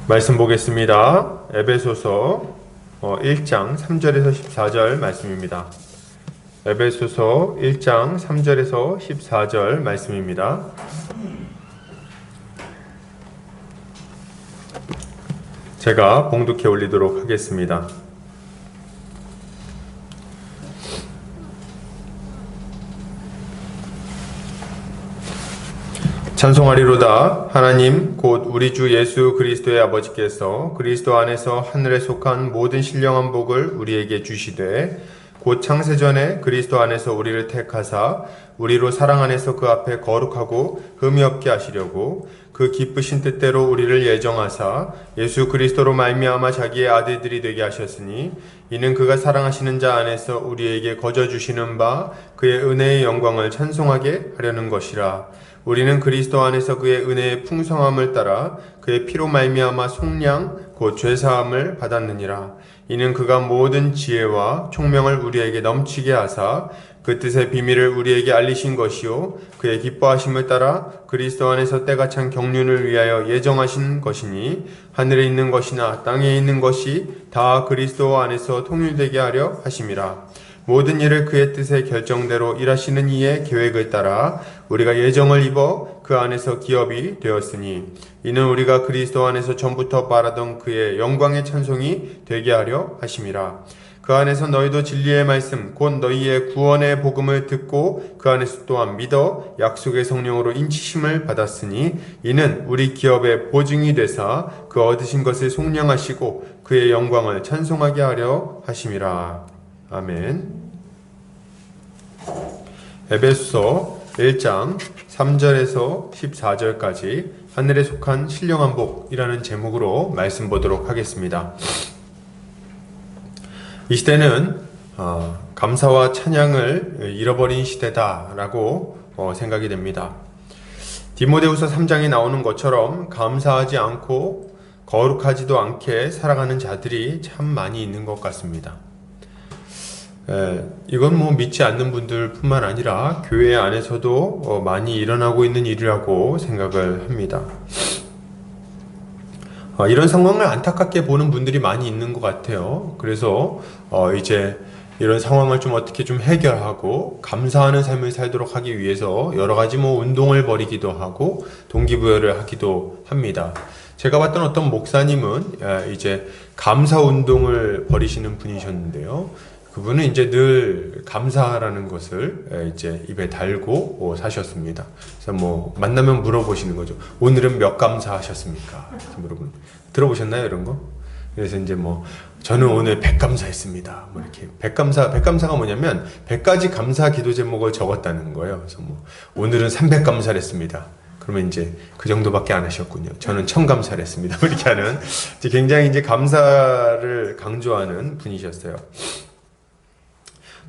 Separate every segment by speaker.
Speaker 1: 말씀 보겠습니다. 에베소서 1장 3절에서 14절 말씀입니다. 에베소서 1장 3절에서 14절 말씀입니다. 제가 봉독해 올리도록 하겠습니다. 찬송하리로다. 하나님 곧 우리 주 예수 그리스도의 아버지께서 그리스도 안에서 하늘에 속한 모든 신령한 복을 우리에게 주시되 곧 창세전에 그리스도 안에서 우리를 택하사 우리로 사랑 안에서 그 앞에 거룩하고 흠이 없게 하시려고 그 기쁘신 뜻대로 우리를 예정하사 예수 그리스도로 말미암아 자기의 아들들이 되게 하셨으니 이는 그가 사랑하시는 자 안에서 우리에게 거저 주시는 바 그의 은혜의 영광을 찬송하게 하려는 것이라. 우리는 그리스도 안에서 그의 은혜의 풍성함을 따라 그의 피로 말미암아 속량 곧 죄사함을 받았느니라. 이는 그가 모든 지혜와 총명을 우리에게 넘치게 하사 그 뜻의 비밀을 우리에게 알리신 것이요 그의 기뻐하심을 따라 그리스도 안에서 때가 찬 경륜을 위하여 예정하신 것이니 하늘에 있는 것이나 땅에 있는 것이 다 그리스도 안에서 통일되게 하려 하심이라. 모든 일을 그의 뜻의 결정대로 일하시는 이의 계획을 따라 우리가 예정을 입어 그 안에서 기업이 되었으니 이는 우리가 그리스도 안에서 전부터 바라던 그의 영광의 찬송이 되게 하려 하심이라. 그 안에서 너희도 진리의 말씀 곧 너희의 구원의 복음을 듣고 그 안에서 또한 믿어 약속의 성령으로 인치심을 받았으니 이는 우리 기업의 보증이 되사 그 얻으신 것을 속량하시고 그의 영광을 찬송하게 하려 하심이라. 아멘. 에베소서 1장 3절에서 14절까지 하늘에 속한 신령한 복이라는 제목으로 말씀 보도록 하겠습니다. 이 시대는 감사와 찬양을 잃어버린 시대다라고 생각이 됩니다. 디모데후서 3장에 나오는 것처럼 감사하지 않고 거룩하지도 않게 살아가는 자들이 참 많이 있는 것 같습니다. 이건 믿지 않는 분들 뿐만 아니라 교회 안에서도 많이 일어나고 있는 일이라고 생각을 합니다. 이런 상황을 안타깝게 보는 분들이 많이 있는 것 같아요. 그래서 이제 이런 상황을 좀 어떻게 좀 해결하고 감사하는 삶을 살도록 하기 위해서 여러 가지 운동을 벌이기도 하고 동기부여를 하기도 합니다. 제가 봤던 어떤 목사님은 이제 감사 운동을 벌이시는 분이셨는데요. 그분은 이제 늘 감사라는 것을 이제 입에 달고 사셨습니다. 그래서 만나면 물어보시는 거죠. 오늘은 몇 감사하셨습니까? 물어보는. 들어보셨나요, 이런 거? 그래서 이제 저는 오늘 100감사했습니다. 이렇게 100감사가 뭐냐면 100가지 감사 기도 제목을 적었다는 거예요. 그래서 오늘은 300감사를 했습니다. 그러면 이제 그 정도밖에 안 하셨군요. 저는 1000감사를 했습니다. 이렇게 하는 굉장히 이제 감사를 강조하는 분이셨어요.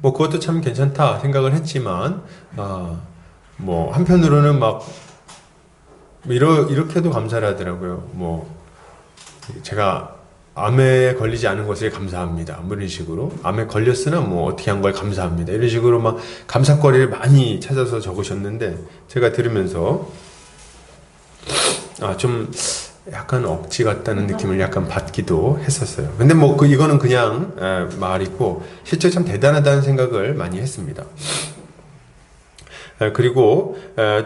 Speaker 1: 그것도 참 괜찮다 생각을 했지만, 한편으로는 이렇게도 감사를 하더라고요. 제가 암에 걸리지 않은 것에 감사합니다. 이런 식으로. 암에 걸렸으나 어떻게 한 걸 감사합니다. 이런 식으로 감사거리를 많이 찾아서 적으셨는데, 제가 들으면서, 좀, 약간 억지 같다는 느낌을 약간 받기도 했었어요. 근데 이거는 그냥 말이고 실제 참 대단하다는 생각을 많이 했습니다. 그리고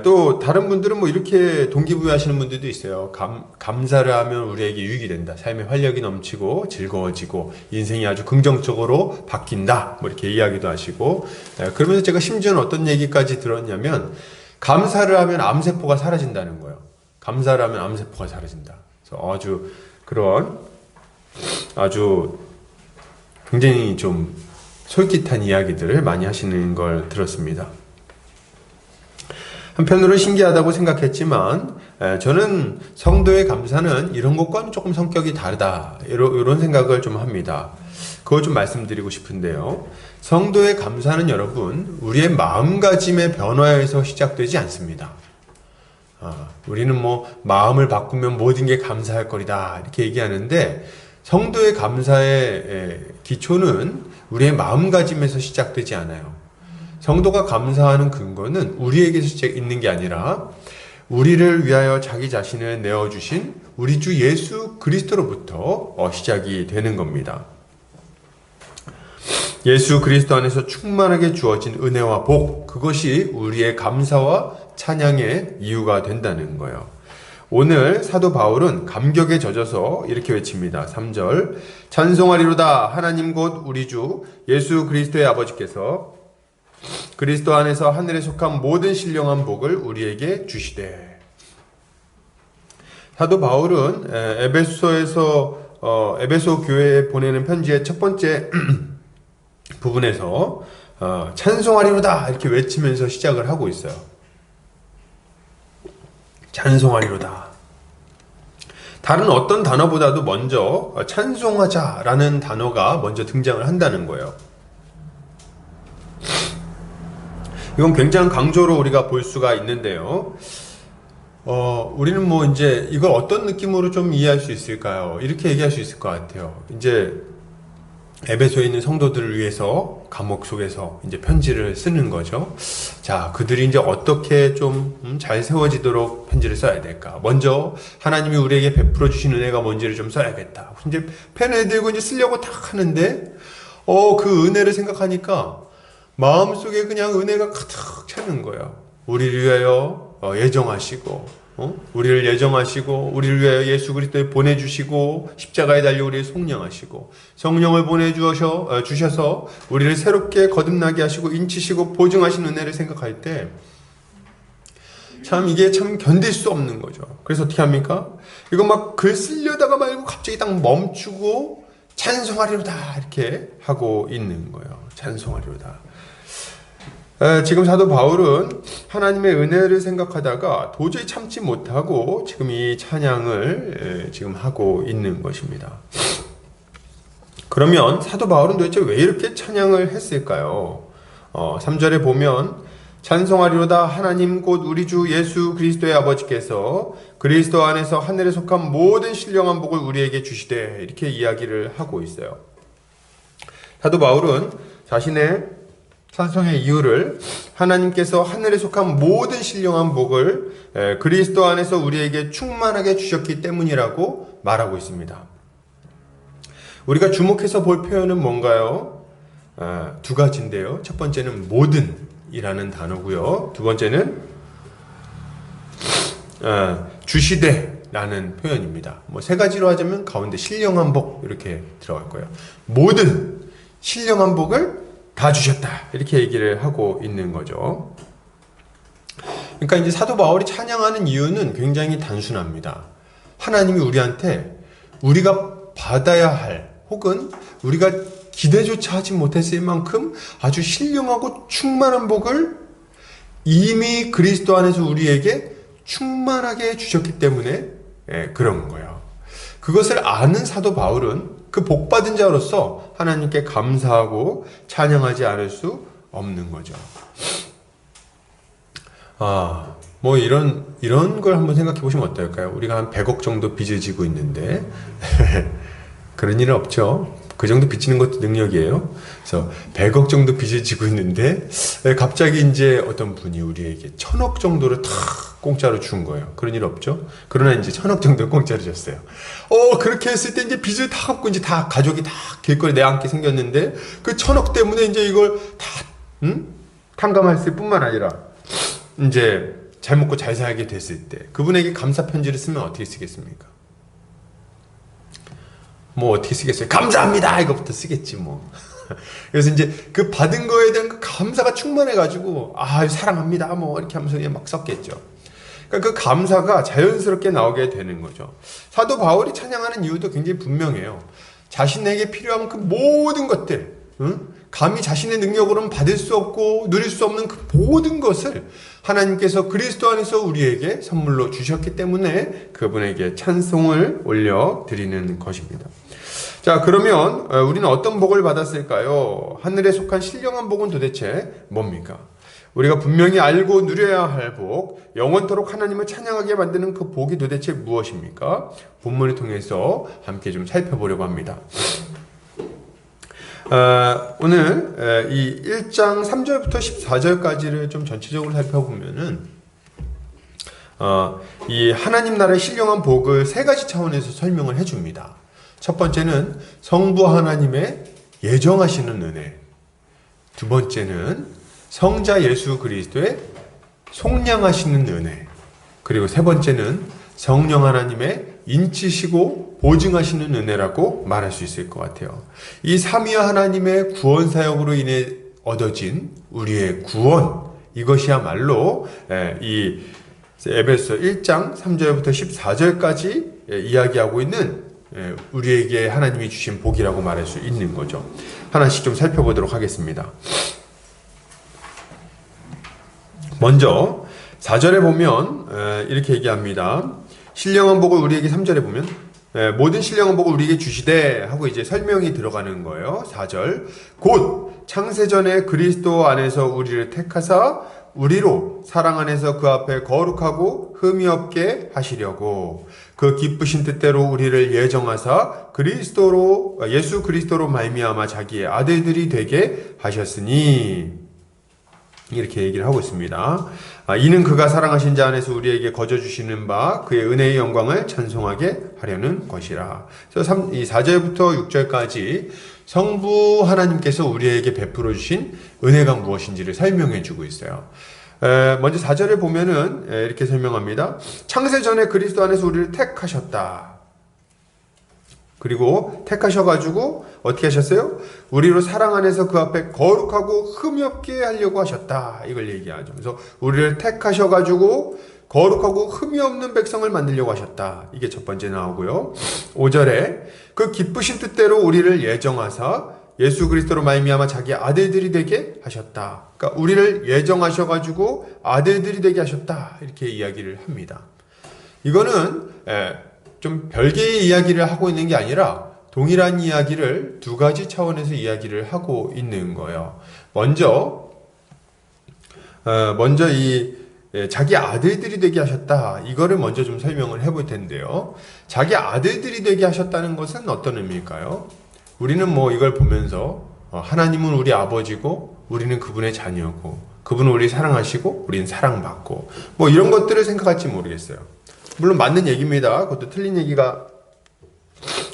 Speaker 1: 또 다른 분들은 이렇게 동기부여하시는 분들도 있어요. 감사를 하면 우리에게 유익이 된다. 삶에 활력이 넘치고 즐거워지고 인생이 아주 긍정적으로 바뀐다. 이렇게 이야기도 하시고 그러면서 제가 심지어는 어떤 얘기까지 들었냐면 감사를 하면 암세포가 사라진다는 거예요. 감사를 하면 암세포가 사라진다. 그래서 아주 굉장히 좀 솔깃한 이야기들을 많이 하시는 걸 들었습니다. 한편으로는 신기하다고 생각했지만 저는 성도의 감사는 이런 것과는 조금 성격이 다르다. 이런 생각을 좀 합니다. 그걸 좀 말씀드리고 싶은데요. 성도의 감사는 여러분, 우리의 마음가짐의 변화에서 시작되지 않습니다. 우리는 마음을 바꾸면 모든 게 감사할 거리다 이렇게 얘기하는데 성도의 감사의 기초는 우리의 마음가짐에서 시작되지 않아요. 성도가 감사하는 근거는 우리에게서 있는 게 아니라 우리를 위하여 자기 자신을 내어주신 우리 주 예수 그리스도로부터 시작이 되는 겁니다. 예수 그리스도 안에서 충만하게 주어진 은혜와 복, 그것이 우리의 감사와 찬양의 이유가 된다는 거예요. 오늘 사도 바울은 감격에 젖어서 이렇게 외칩니다. 3절 찬송하리로다 하나님 곧 우리 주 예수 그리스도의 아버지께서 그리스도 안에서 하늘에 속한 모든 신령한 복을 우리에게 주시되. 사도 바울은 에베소 교회에 보내는 편지의 첫 번째 부분에서 찬송하리로다 이렇게 외치면서 시작을 하고 있어요. 찬송하리로다. 다른 어떤 단어보다도 먼저 찬송하자라는 단어가 먼저 등장을 한다는 거예요. 이건 굉장히 강조로 우리가 볼 수가 있는데요. 우리는 뭐 이제 이걸 어떤 느낌으로 좀 이해할 수 있을까요? 이렇게 얘기할 수 있을 것 같아요. 이제 에베소에 있는 성도들을 위해서 감옥 속에서 이제 편지를 쓰는 거죠. 자, 그들이 이제 어떻게 좀 잘 세워지도록 편지를 써야 될까? 먼저 하나님이 우리에게 베풀어 주신 은혜가 뭔지를 좀 써야겠다. 이제 펜을 들고 이제 쓰려고 딱 하는데, 그 은혜를 생각하니까 마음속에 그냥 은혜가 가득 차는 거예요. 우리를 위하여 예정하시고, 우리를 예정하시고, 우리를 위하여 예수 그리스도에 보내주시고, 십자가에 달려 우리를 속량하시고, 성령을 보내주셔서 우리를 새롭게 거듭나게 하시고, 인치시고, 보증하신 은혜를 생각할 때, 참 이게 참 견딜 수 없는 거죠. 그래서 어떻게 합니까? 이거 막 글 쓰려다가 말고 갑자기 딱 멈추고, 찬송하리로다 이렇게 하고 있는 거예요. 찬송하리로다. 지금 사도 바울은 하나님의 은혜를 생각하다가 도저히 참지 못하고 지금 이 찬양을 지금 하고 있는 것입니다. 그러면 사도 바울은 도대체 왜 이렇게 찬양을 했을까요? 3절에 보면 찬송하리로다 하나님 곧 우리 주 예수 그리스도의 아버지께서 그리스도 안에서 하늘에 속한 모든 신령한 복을 우리에게 주시되 이렇게 이야기를 하고 있어요. 사도 바울은 자신의 찬송의 이유를 하나님께서 하늘에 속한 모든 신령한 복을 그리스도 안에서 우리에게 충만하게 주셨기 때문이라고 말하고 있습니다. 우리가 주목해서 볼 표현은 뭔가요? 두 가지인데요. 첫 번째는 모든이라는 단어고요. 두 번째는 주시되라는 표현입니다. 뭐 세 가지로 하자면 가운데 신령한 복 이렇게 들어갈 거예요. 모든 신령한 복을 다 주셨다 이렇게 얘기를 하고 있는 거죠. 그러니까 이제 사도 바울이 찬양하는 이유는 굉장히 단순합니다. 하나님이 우리한테 우리가 받아야 할 혹은 우리가 기대조차 하지 못했을 만큼 아주 신령하고 충만한 복을 이미 그리스도 안에서 우리에게 충만하게 주셨기 때문에 그런 거예요. 그것을 아는 사도 바울은 그 복받은 자로서 하나님께 감사하고 찬양하지 않을 수 없는 거죠. 뭐 이런 걸 한번 생각해 보시면 어떨까요? 우리가 한 100억 정도 빚을 지고 있는데 그런 일은 없죠. 그 정도 빚지는 것도 능력이에요. 그래서 100억 정도 빚을 지고 있는데 갑자기 이제 어떤 분이 우리에게 1000억 정도를 다 공짜로 준 거예요. 그런 일 없죠? 그러나 이제 1000억 정도 공짜로 줬어요. 그렇게 했을 때 이제 빚을 다 갚고 이제 다 가족이 다 길거리 내앉게 생겼는데 그 1000억 때문에 이제 이걸 다 탕감했을 뿐만 아니라 이제 잘 먹고 잘 살게 됐을 때 그분에게 감사 편지를 쓰면 어떻게 쓰겠습니까? 뭐 어떻게 쓰겠어요? 감사합니다! 이거부터 쓰겠지 뭐. 그래서 이제 그 받은 거에 대한 그 감사가 충만해가지고 사랑합니다 뭐 이렇게 하면서 그냥 막 썼겠죠. 그러니까 그 감사가 자연스럽게 나오게 되는 거죠. 사도 바울이 찬양하는 이유도 굉장히 분명해요. 자신에게 필요한 그 모든 것들, 감히 자신의 능력으로는 받을 수 없고 누릴 수 없는 그 모든 것을 하나님께서 그리스도 안에서 우리에게 선물로 주셨기 때문에 그분에게 찬송을 올려드리는 것입니다. 자, 그러면 우리는 어떤 복을 받았을까요? 하늘에 속한 신령한 복은 도대체 뭡니까? 우리가 분명히 알고 누려야 할 복, 영원토록 하나님을 찬양하게 만드는 그 복이 도대체 무엇입니까? 본문을 통해서 함께 좀 살펴보려고 합니다. 오늘 이 1장 3절부터 14절까지를 좀 전체적으로 살펴보면은 이 하나님 나라의 신령한 복을 세 가지 차원에서 설명을 해줍니다. 첫 번째는 성부 하나님의 예정하시는 은혜. 두 번째는 성자 예수 그리스도의 속량하시는 은혜. 그리고 세 번째는 성령 하나님의 인치시고 보증하시는 은혜라고 말할 수 있을 것 같아요. 이 삼위 하나님의 구원 사역으로 인해 얻어진 우리의 구원, 이것이야말로 이 에베소 1장 3절부터 14절까지 이야기하고 있는 우리에게 하나님이 주신 복이라고 말할 수 있는 거죠. 하나씩 좀 살펴보도록 하겠습니다. 먼저 4절에 보면 이렇게 얘기합니다. 신령한 복을 우리에게 3절에 보면 모든 신령한 복을 우리에게 주시되 하고 이제 설명이 들어가는 거예요. 4절 곧 창세전에 그리스도 안에서 우리를 택하사 우리로 사랑 안에서 그 앞에 거룩하고 흠이 없게 하시려고 그 기쁘신 뜻대로 우리를 예정하사 그리스도로 예수 그리스도로 말미암아 자기의 아들들이 되게 하셨으니 이렇게 얘기를 하고 있습니다. 이는 그가 사랑하신 자 안에서 우리에게 거저 주시는 바 그의 은혜의 영광을 찬송하게 하려는 것이라. 그래서 이 4절부터 6절까지 성부 하나님께서 우리에게 베풀어 주신 은혜가 무엇인지를 설명해 주고 있어요. 먼저 4절을 보면은 이렇게 설명합니다. 창세전에 그리스도 안에서 우리를 택하셨다. 그리고 택하셔가지고 어떻게 하셨어요? 우리로 사랑 안에서 그 앞에 거룩하고 흠이 없게 하려고 하셨다. 이걸 얘기하죠. 그래서 우리를 택하셔가지고 거룩하고 흠이 없는 백성을 만들려고 하셨다. 이게 첫 번째 나오고요. 5절에 그 기쁘신 뜻대로 우리를 예정하사 예수 그리스도로 말미암아 자기 아들들이 되게 하셨다. 그러니까 우리를 예정하셔가지고 아들들이 되게 하셨다. 이렇게 이야기를 합니다. 이거는 좀 별개의 이야기를 하고 있는 게 아니라 동일한 이야기를 두 가지 차원에서 이야기를 하고 있는 거예요. 먼저 이 자기 아들들이 되게 하셨다. 이거를 먼저 좀 설명을 해볼 텐데요. 자기 아들들이 되게 하셨다는 것은 어떤 의미일까요? 우리는 뭐 이걸 보면서 하나님은 우리 아버지고 우리는 그분의 자녀고 그분은 우리 사랑하시고 우리는 사랑받고 뭐 이런 것들을 생각할지 모르겠어요. 물론 맞는 얘기입니다. 그것도 틀린 얘기가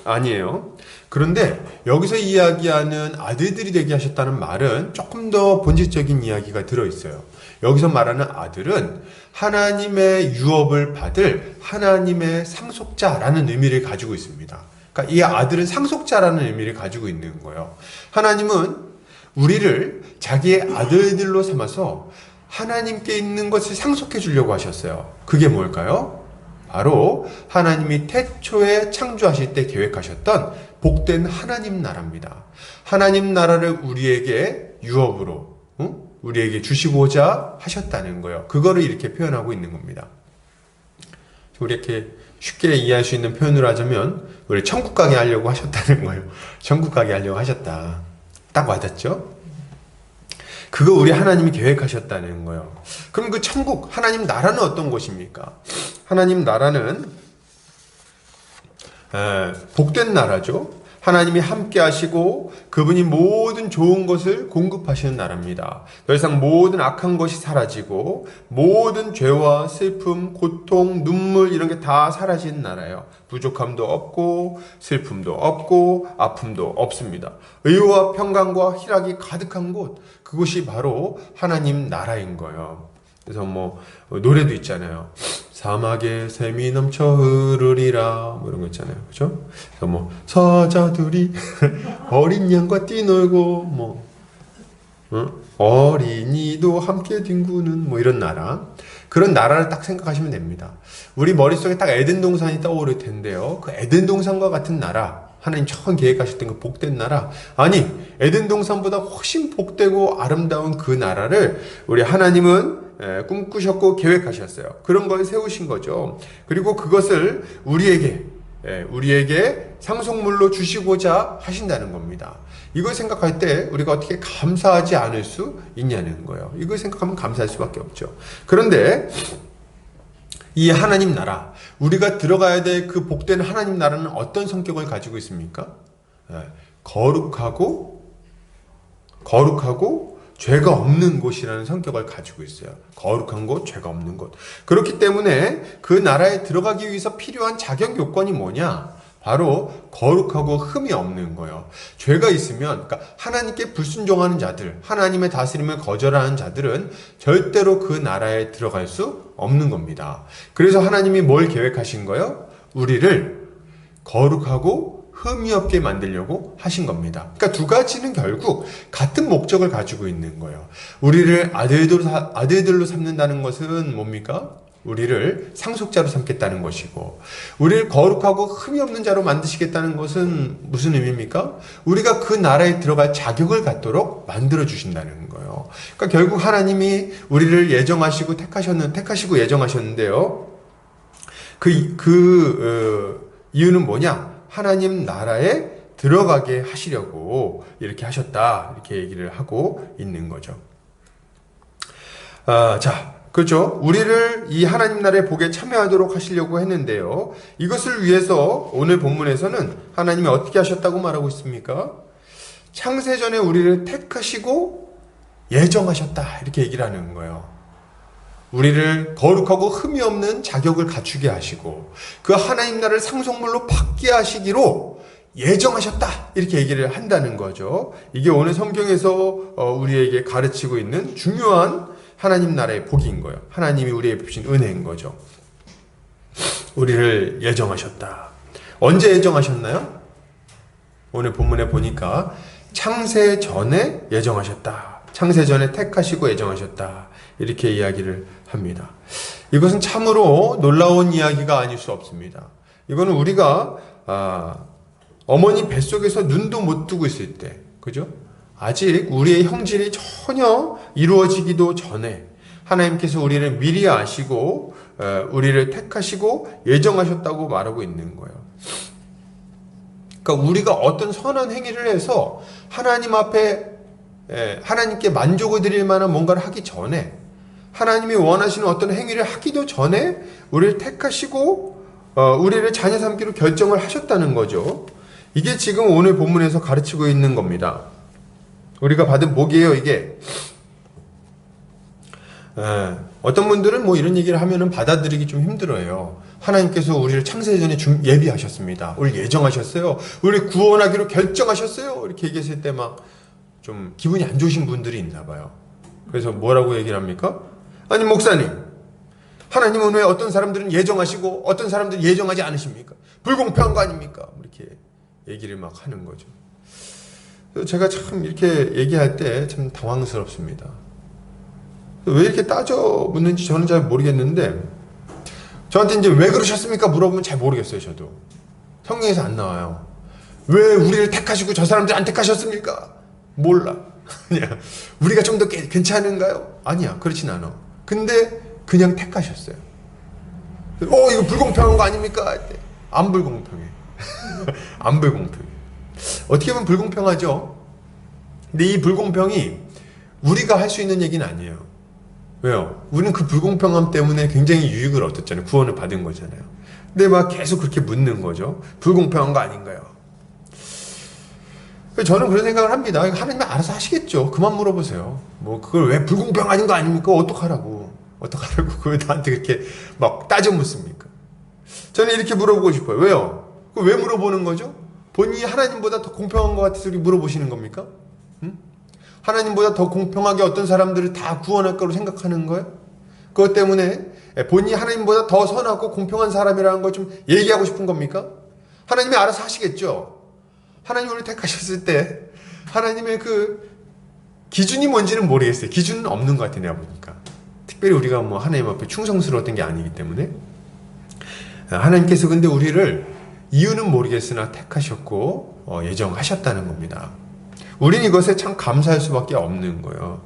Speaker 1: 아니에요. 그런데 여기서 이야기하는 아들들이 되게 하셨다는 말은 조금 더 본질적인 이야기가 들어있어요. 여기서 말하는 아들은 하나님의 유업을 받을 하나님의 상속자라는 의미를 가지고 있습니다. 그러니까 이 아들은 상속자라는 의미를 가지고 있는 거예요. 하나님은 우리를 자기의 아들들로 삼아서 하나님께 있는 것을 상속해 주려고 하셨어요. 그게 뭘까요? 바로 하나님이 태초에 창조하실 때 계획하셨던 복된 하나님 나라입니다. 하나님 나라를 우리에게 유업으로 우리에게 주시고자 하셨다는 거예요. 그거를 이렇게 표현하고 있는 겁니다. 우리 이렇게 쉽게 이해할 수 있는 표현으로 하자면 우리 천국 가게 하려고 하셨다는 거예요. 천국 가게 하려고 하셨다. 딱 와닿죠? 그거 우리 하나님이 계획하셨다는 거예요. 그럼 그 천국, 하나님 나라는 어떤 곳입니까? 하나님 나라는 복된 나라죠. 하나님이 함께 하시고 그분이 모든 좋은 것을 공급하시는 나라입니다. 더 이상 모든 악한 것이 사라지고 모든 죄와 슬픔, 고통, 눈물 이런 게 다 사라지는 나라예요. 부족함도 없고 슬픔도 없고 아픔도 없습니다. 의와 평강과 희락이 가득한 곳, 그곳이 바로 하나님 나라인 거예요. 그래서 뭐 노래도 있잖아요. 사막에 샘이 넘쳐 흐르리라 뭐 이런 거 있잖아요. 그죠? 그래서 뭐 서자들이 어린 양과 뛰놀고 뭐 어린이도 함께 뒹구는 뭐 이런 나라. 그런 나라를 딱 생각하시면 됩니다. 우리 머릿속에 딱 에덴 동산이 떠오를 텐데요. 그 에덴 동산과 같은 나라, 하나님 처음 계획하셨던 그 복된 나라, 아니 에덴 동산보다 훨씬 복되고 아름다운 그 나라를 우리 하나님은 꿈꾸셨고 계획하셨어요. 그런 걸 세우신 거죠. 그리고 그것을 우리에게 상속물로 주시고자 하신다는 겁니다. 이걸 생각할 때 우리가 어떻게 감사하지 않을 수 있냐는 거예요. 이걸 생각하면 감사할 수밖에 없죠. 그런데 이 하나님 나라, 우리가 들어가야 될 그 복된 하나님 나라는 어떤 성격을 가지고 있습니까? 거룩하고 죄가 없는 곳이라는 성격을 가지고 있어요. 거룩한 곳, 죄가 없는 곳. 그렇기 때문에 그 나라에 들어가기 위해서 필요한 자격 요건이 뭐냐? 바로 거룩하고 흠이 없는 거예요. 죄가 있으면, 그러니까 하나님께 불순종하는 자들, 하나님의 다스림을 거절하는 자들은 절대로 그 나라에 들어갈 수 없는 겁니다. 그래서 하나님이 뭘 계획하신 거예요? 우리를 거룩하고 흠이 없게 만들려고 하신 겁니다. 그러니까 두 가지는 결국 같은 목적을 가지고 있는 거예요. 우리를 아들들로 삼는다는 것은 뭡니까? 우리를 상속자로 삼겠다는 것이고, 우리를 거룩하고 흠이 없는 자로 만드시겠다는 것은 무슨 의미입니까? 우리가 그 나라에 들어갈 자격을 갖도록 만들어 주신다는 거예요. 그러니까 결국 하나님이 우리를 예정하시고 택하시고 예정하셨는데요. 이유는 뭐냐? 하나님 나라에 들어가게 하시려고 이렇게 하셨다. 이렇게 얘기를 하고 있는 거죠. 그렇죠. 우리를 이 하나님 나라의 복에 참여하도록 하시려고 했는데요. 이것을 위해서 오늘 본문에서는 하나님이 어떻게 하셨다고 말하고 있습니까? 창세전에 우리를 택하시고 예정하셨다. 이렇게 얘기를 하는 거예요. 우리를 거룩하고 흠이 없는 자격을 갖추게 하시고 그 하나님 나라를 상속물로 받게 하시기로 예정하셨다. 이렇게 얘기를 한다는 거죠. 이게 오늘 성경에서 우리에게 가르치고 있는 중요한 하나님 나라의 복인 거예요. 하나님이 우리에게 주신 은혜인 거죠. 우리를 예정하셨다. 언제 예정하셨나요? 오늘 본문에 보니까 창세 전에 예정하셨다. 창세 전에 택하시고 예정하셨다. 이렇게 이야기를 합니다. 이것은 참으로 놀라운 이야기가 아닐 수 없습니다. 이거는 우리가 어머니 뱃속에서 눈도 못 뜨고 있을 때, 그죠? 아직 우리의 형질이 전혀 이루어지기도 전에 하나님께서 우리를 미리 아시고 우리를 택하시고 예정하셨다고 말하고 있는 거예요. 그러니까 우리가 어떤 선한 행위를 해서 하나님 앞에 하나님께 만족을 드릴 만한 뭔가를 하기 전에, 하나님이 원하시는 어떤 행위를 하기도 전에 우리를 택하시고 우리를 자녀 삼기로 결정을 하셨다는 거죠. 이게 지금 오늘 본문에서 가르치고 있는 겁니다. 우리가 받은 복이에요, 이게. 어떤 분들은 뭐 이런 얘기를 하면은 받아들이기 좀 힘들어요. 하나님께서 우리를 창세전에 예비하셨습니다. 우리 예정하셨어요. 우리 구원하기로 결정하셨어요. 이렇게 얘기했을 때 막 좀 기분이 안 좋으신 분들이 있나 봐요. 그래서 뭐라고 얘기를 합니까? 아니, 목사님, 하나님은 왜 어떤 사람들은 예정하시고 어떤 사람들은 예정하지 않으십니까? 불공평한 거 아닙니까? 이렇게 얘기를 막 하는 거죠. 제가 참 이렇게 얘기할 때 참 당황스럽습니다. 왜 이렇게 따져 묻는지 저는 잘 모르겠는데, 저한테 이제 왜 그러셨습니까? 물어보면 잘 모르겠어요, 저도. 성경에서 안 나와요. 왜 우리를 택하시고 저 사람들 안 택하셨습니까? 몰라. 아니야. 우리가 좀 더 괜찮은가요? 아니야. 그렇진 않아. 근데 그냥 택하셨어요. 이거 불공평한 거 아닙니까? 안 불공평해. 안 불공평해. 어떻게 보면 불공평하죠? 근데 이 불공평이 우리가 할 수 있는 얘기는 아니에요. 왜요? 우리는 그 불공평함 때문에 굉장히 유익을 얻었잖아요. 구원을 받은 거잖아요. 근데 막 계속 그렇게 묻는 거죠. 불공평한 거 아닌가요? 저는 그런 생각을 합니다. 하나님이 알아서 하시겠죠. 그만 물어보세요. 뭐 그걸 왜 불공평 아닌 거 아닙니까? 어떡하라고 그걸 나한테 그렇게 막 따져 묻습니까? 저는 이렇게 물어보고 싶어요. 왜요? 왜 물어보는 거죠? 본인이 하나님보다 더 공평한 것 같아서 이렇게 물어보시는 겁니까? 하나님보다 더 공평하게 어떤 사람들을 다 구원할 거로 생각하는 거예요? 그것 때문에 본인이 하나님보다 더 선하고 공평한 사람이라는 걸 좀 얘기하고 싶은 겁니까? 하나님이 알아서 하시겠죠. 하나님이 우리를 택하셨을 때 하나님의 그 기준이 뭔지는 모르겠어요. 기준은 없는 것 같아요, 내가 보니까. 특별히 우리가 뭐 하나님 앞에 충성스러웠던 게 아니기 때문에. 하나님께서 근데 우리를 이유는 모르겠으나 택하셨고 예정하셨다는 겁니다. 우린 이것에 참 감사할 수밖에 없는 거예요.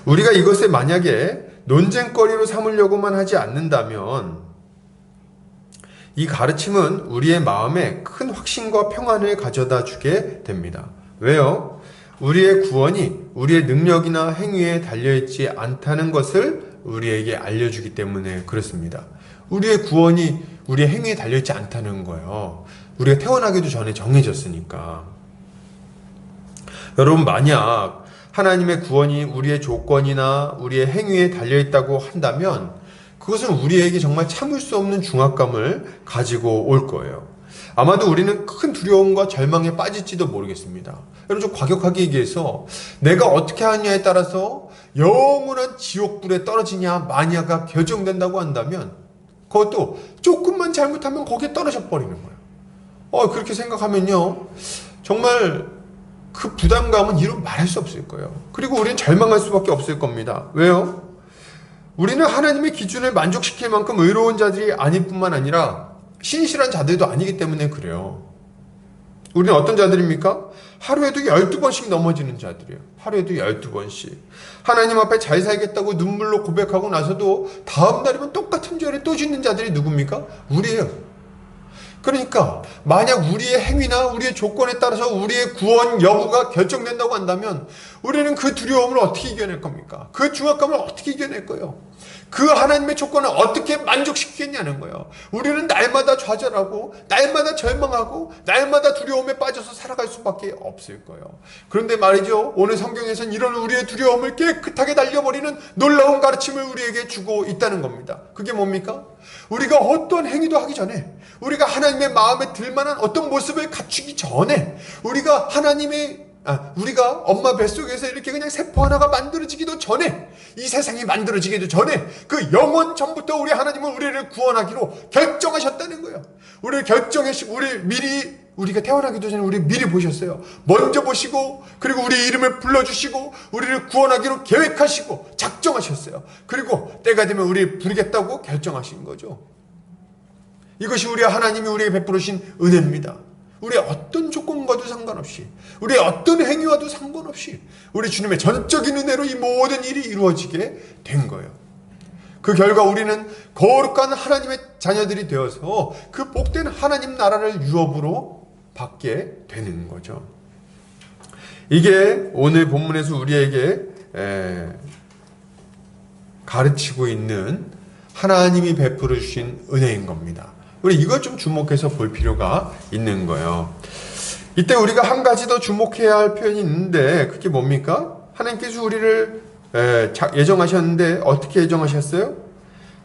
Speaker 1: 우리가 이것을 만약에 논쟁거리로 삼으려고만 하지 않는다면 이 가르침은 우리의 마음에 큰 확신과 평안을 가져다 주게 됩니다. 왜요? 우리의 구원이 우리의 능력이나 행위에 달려있지 않다는 것을 우리에게 알려주기 때문에 그렇습니다. 우리의 구원이 우리의 행위에 달려있지 않다는 거예요. 우리가 태어나기도 전에 정해졌으니까. 여러분, 만약 하나님의 구원이 우리의 조건이나 우리의 행위에 달려있다고 한다면 그것은 우리에게 정말 참을 수 없는 중압감을 가지고 올 거예요. 아마도 우리는 큰 두려움과 절망에 빠질지도 모르겠습니다. 여러분, 좀 과격하게 얘기해서 내가 어떻게 하느냐에 따라서 영원한 지옥불에 떨어지냐 마냐가 결정된다고 한다면 그것도 조금만 잘못하면 거기에 떨어져 버리는 거예요. 그렇게 생각하면요, 정말 그 부담감은 이루 말할 수 없을 거예요. 그리고 우리는 절망할 수밖에 없을 겁니다. 왜요? 우리는 하나님의 기준을 만족시킬 만큼 의로운 자들이 아닐 뿐만 아니라 신실한 자들도 아니기 때문에 그래요. 우리는 어떤 자들입니까? 하루에도 12번씩 넘어지는 자들이에요. 하루에도 12번씩. 하나님 앞에 잘 살겠다고 눈물로 고백하고 나서도 다음 날이면 똑같은 죄를 또 짓는 자들이 누굽니까? 우리예요. 그러니까 만약 우리의 행위나 우리의 조건에 따라서 우리의 구원 여부가 결정된다고 한다면 우리는 그 두려움을 어떻게 이겨낼 겁니까? 그 중압감을 어떻게 이겨낼 거예요? 그 하나님의 조건을 어떻게 만족시키겠냐는 거예요. 우리는 날마다 좌절하고 날마다 절망하고 날마다 두려움에 빠져서 살아갈 수밖에 없을 거예요. 그런데 말이죠, 오늘 성경에서는 이런 우리의 두려움을 깨끗하게 날려버리는 놀라운 가르침을 우리에게 주고 있다는 겁니다. 그게 뭡니까? 우리가 어떤 행위도 하기 전에, 우리가 하나님의 마음에 들만한 어떤 모습을 갖추기 전에, 우리가 엄마 뱃속에서 이렇게 그냥 세포 하나가 만들어지기도 전에, 이 세상이 만들어지기도 전에 그 영원 전부터 우리 하나님은 우리를 구원하기로 결정하셨다는 거예요. 우리가 태어나기도 전에 우리 미리 보셨어요. 먼저 보시고, 그리고 우리 이름을 불러주시고 우리를 구원하기로 계획하시고 작정하셨어요. 그리고 때가 되면 우리를 부르겠다고 결정하신 거죠. 이것이 우리 하나님이 우리에게 베풀으신 은혜입니다. 우리의 어떤 조건과도 상관없이, 우리의 어떤 행위와도 상관없이 우리 주님의 전적인 은혜로 이 모든 일이 이루어지게 된 거예요. 그 결과 우리는 거룩한 하나님의 자녀들이 되어서 그 복된 하나님 나라를 유업으로 받게 되는 거죠. 이게 오늘 본문에서 우리에게 가르치고 있는 하나님이 베풀어 주신 은혜인 겁니다. 우리 이걸 좀 주목해서 볼 필요가 있는 거예요. 이때 우리가 한 가지 더 주목해야 할 표현이 있는데 그게 뭡니까? 하나님께서 우리를 예정하셨는데 어떻게 예정하셨어요?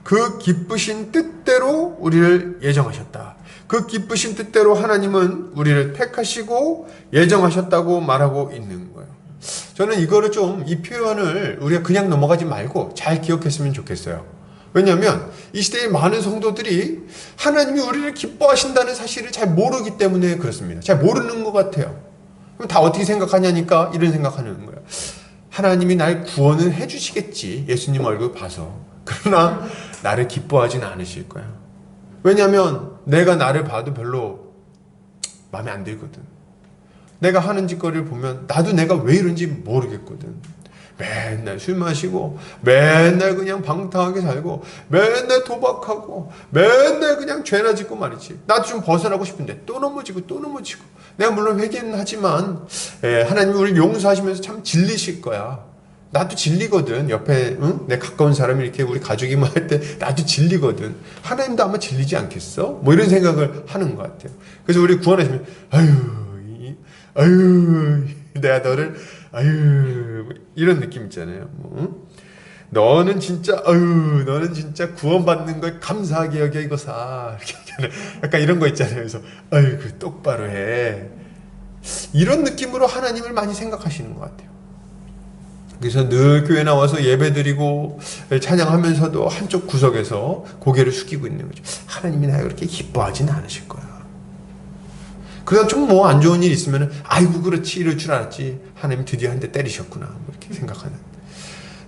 Speaker 1: 그 기쁘신 뜻대로 우리를 예정하셨다. 그 기쁘신 뜻대로 하나님은 우리를 택하시고 예정하셨다고 말하고 있는 거예요. 저는 이 표현을 우리가 그냥 넘어가지 말고 잘 기억했으면 좋겠어요. 왜냐하면 이 시대의 많은 성도들이 하나님이 우리를 기뻐하신다는 사실을 잘 모르기 때문에 그렇습니다. 잘 모르는 것 같아요. 그럼 다 어떻게 생각하냐니까 이런 생각하는 거예요. 하나님이 날 구원을 해주시겠지, 예수님 얼굴 봐서. 그러나 나를 기뻐하진 않으실 거야. 왜냐하면 내가 나를 봐도 별로 마음에 안 들거든. 내가 하는 짓거리를 보면 나도 내가 왜 이런지 모르겠거든. 맨날 술 마시고 맨날 그냥 방탕하게 살고 맨날 도박하고 맨날 그냥 죄나 짓고 말이지. 나도 좀 벗어나고 싶은데 또 넘어지고 내가 물론 회개는 하지만 하나님이 우리를 용서하시면서 참 질리실 거야. 나도 질리거든. 옆에 내 가까운 사람이 이렇게 우리 가족이 뭐 할 때 나도 질리거든. 하나님도 아마 질리지 않겠어? 뭐 이런 생각을 하는 것 같아요. 그래서 우리 구원하시면 아유 내가 너를 이런 느낌 있잖아요. 너는 진짜 구원받는 걸 감사하게 여겨 이거사. 약간 이런 거 있잖아요. 그래서 똑바로 해. 이런 느낌으로 하나님을 많이 생각하시는 것 같아요. 그래서 늘 교회 나와서 예배드리고 찬양하면서도 한쪽 구석에서 고개를 숙이고 있는 거죠. 하나님이 나를 그렇게 기뻐하지는 않으실 거야. 그러다 좀 뭐 안 좋은 일 있으면 아이고 그렇지 이럴 줄 알았지. 하나님 드디어 한 대 때리셨구나. 이렇게 생각하는.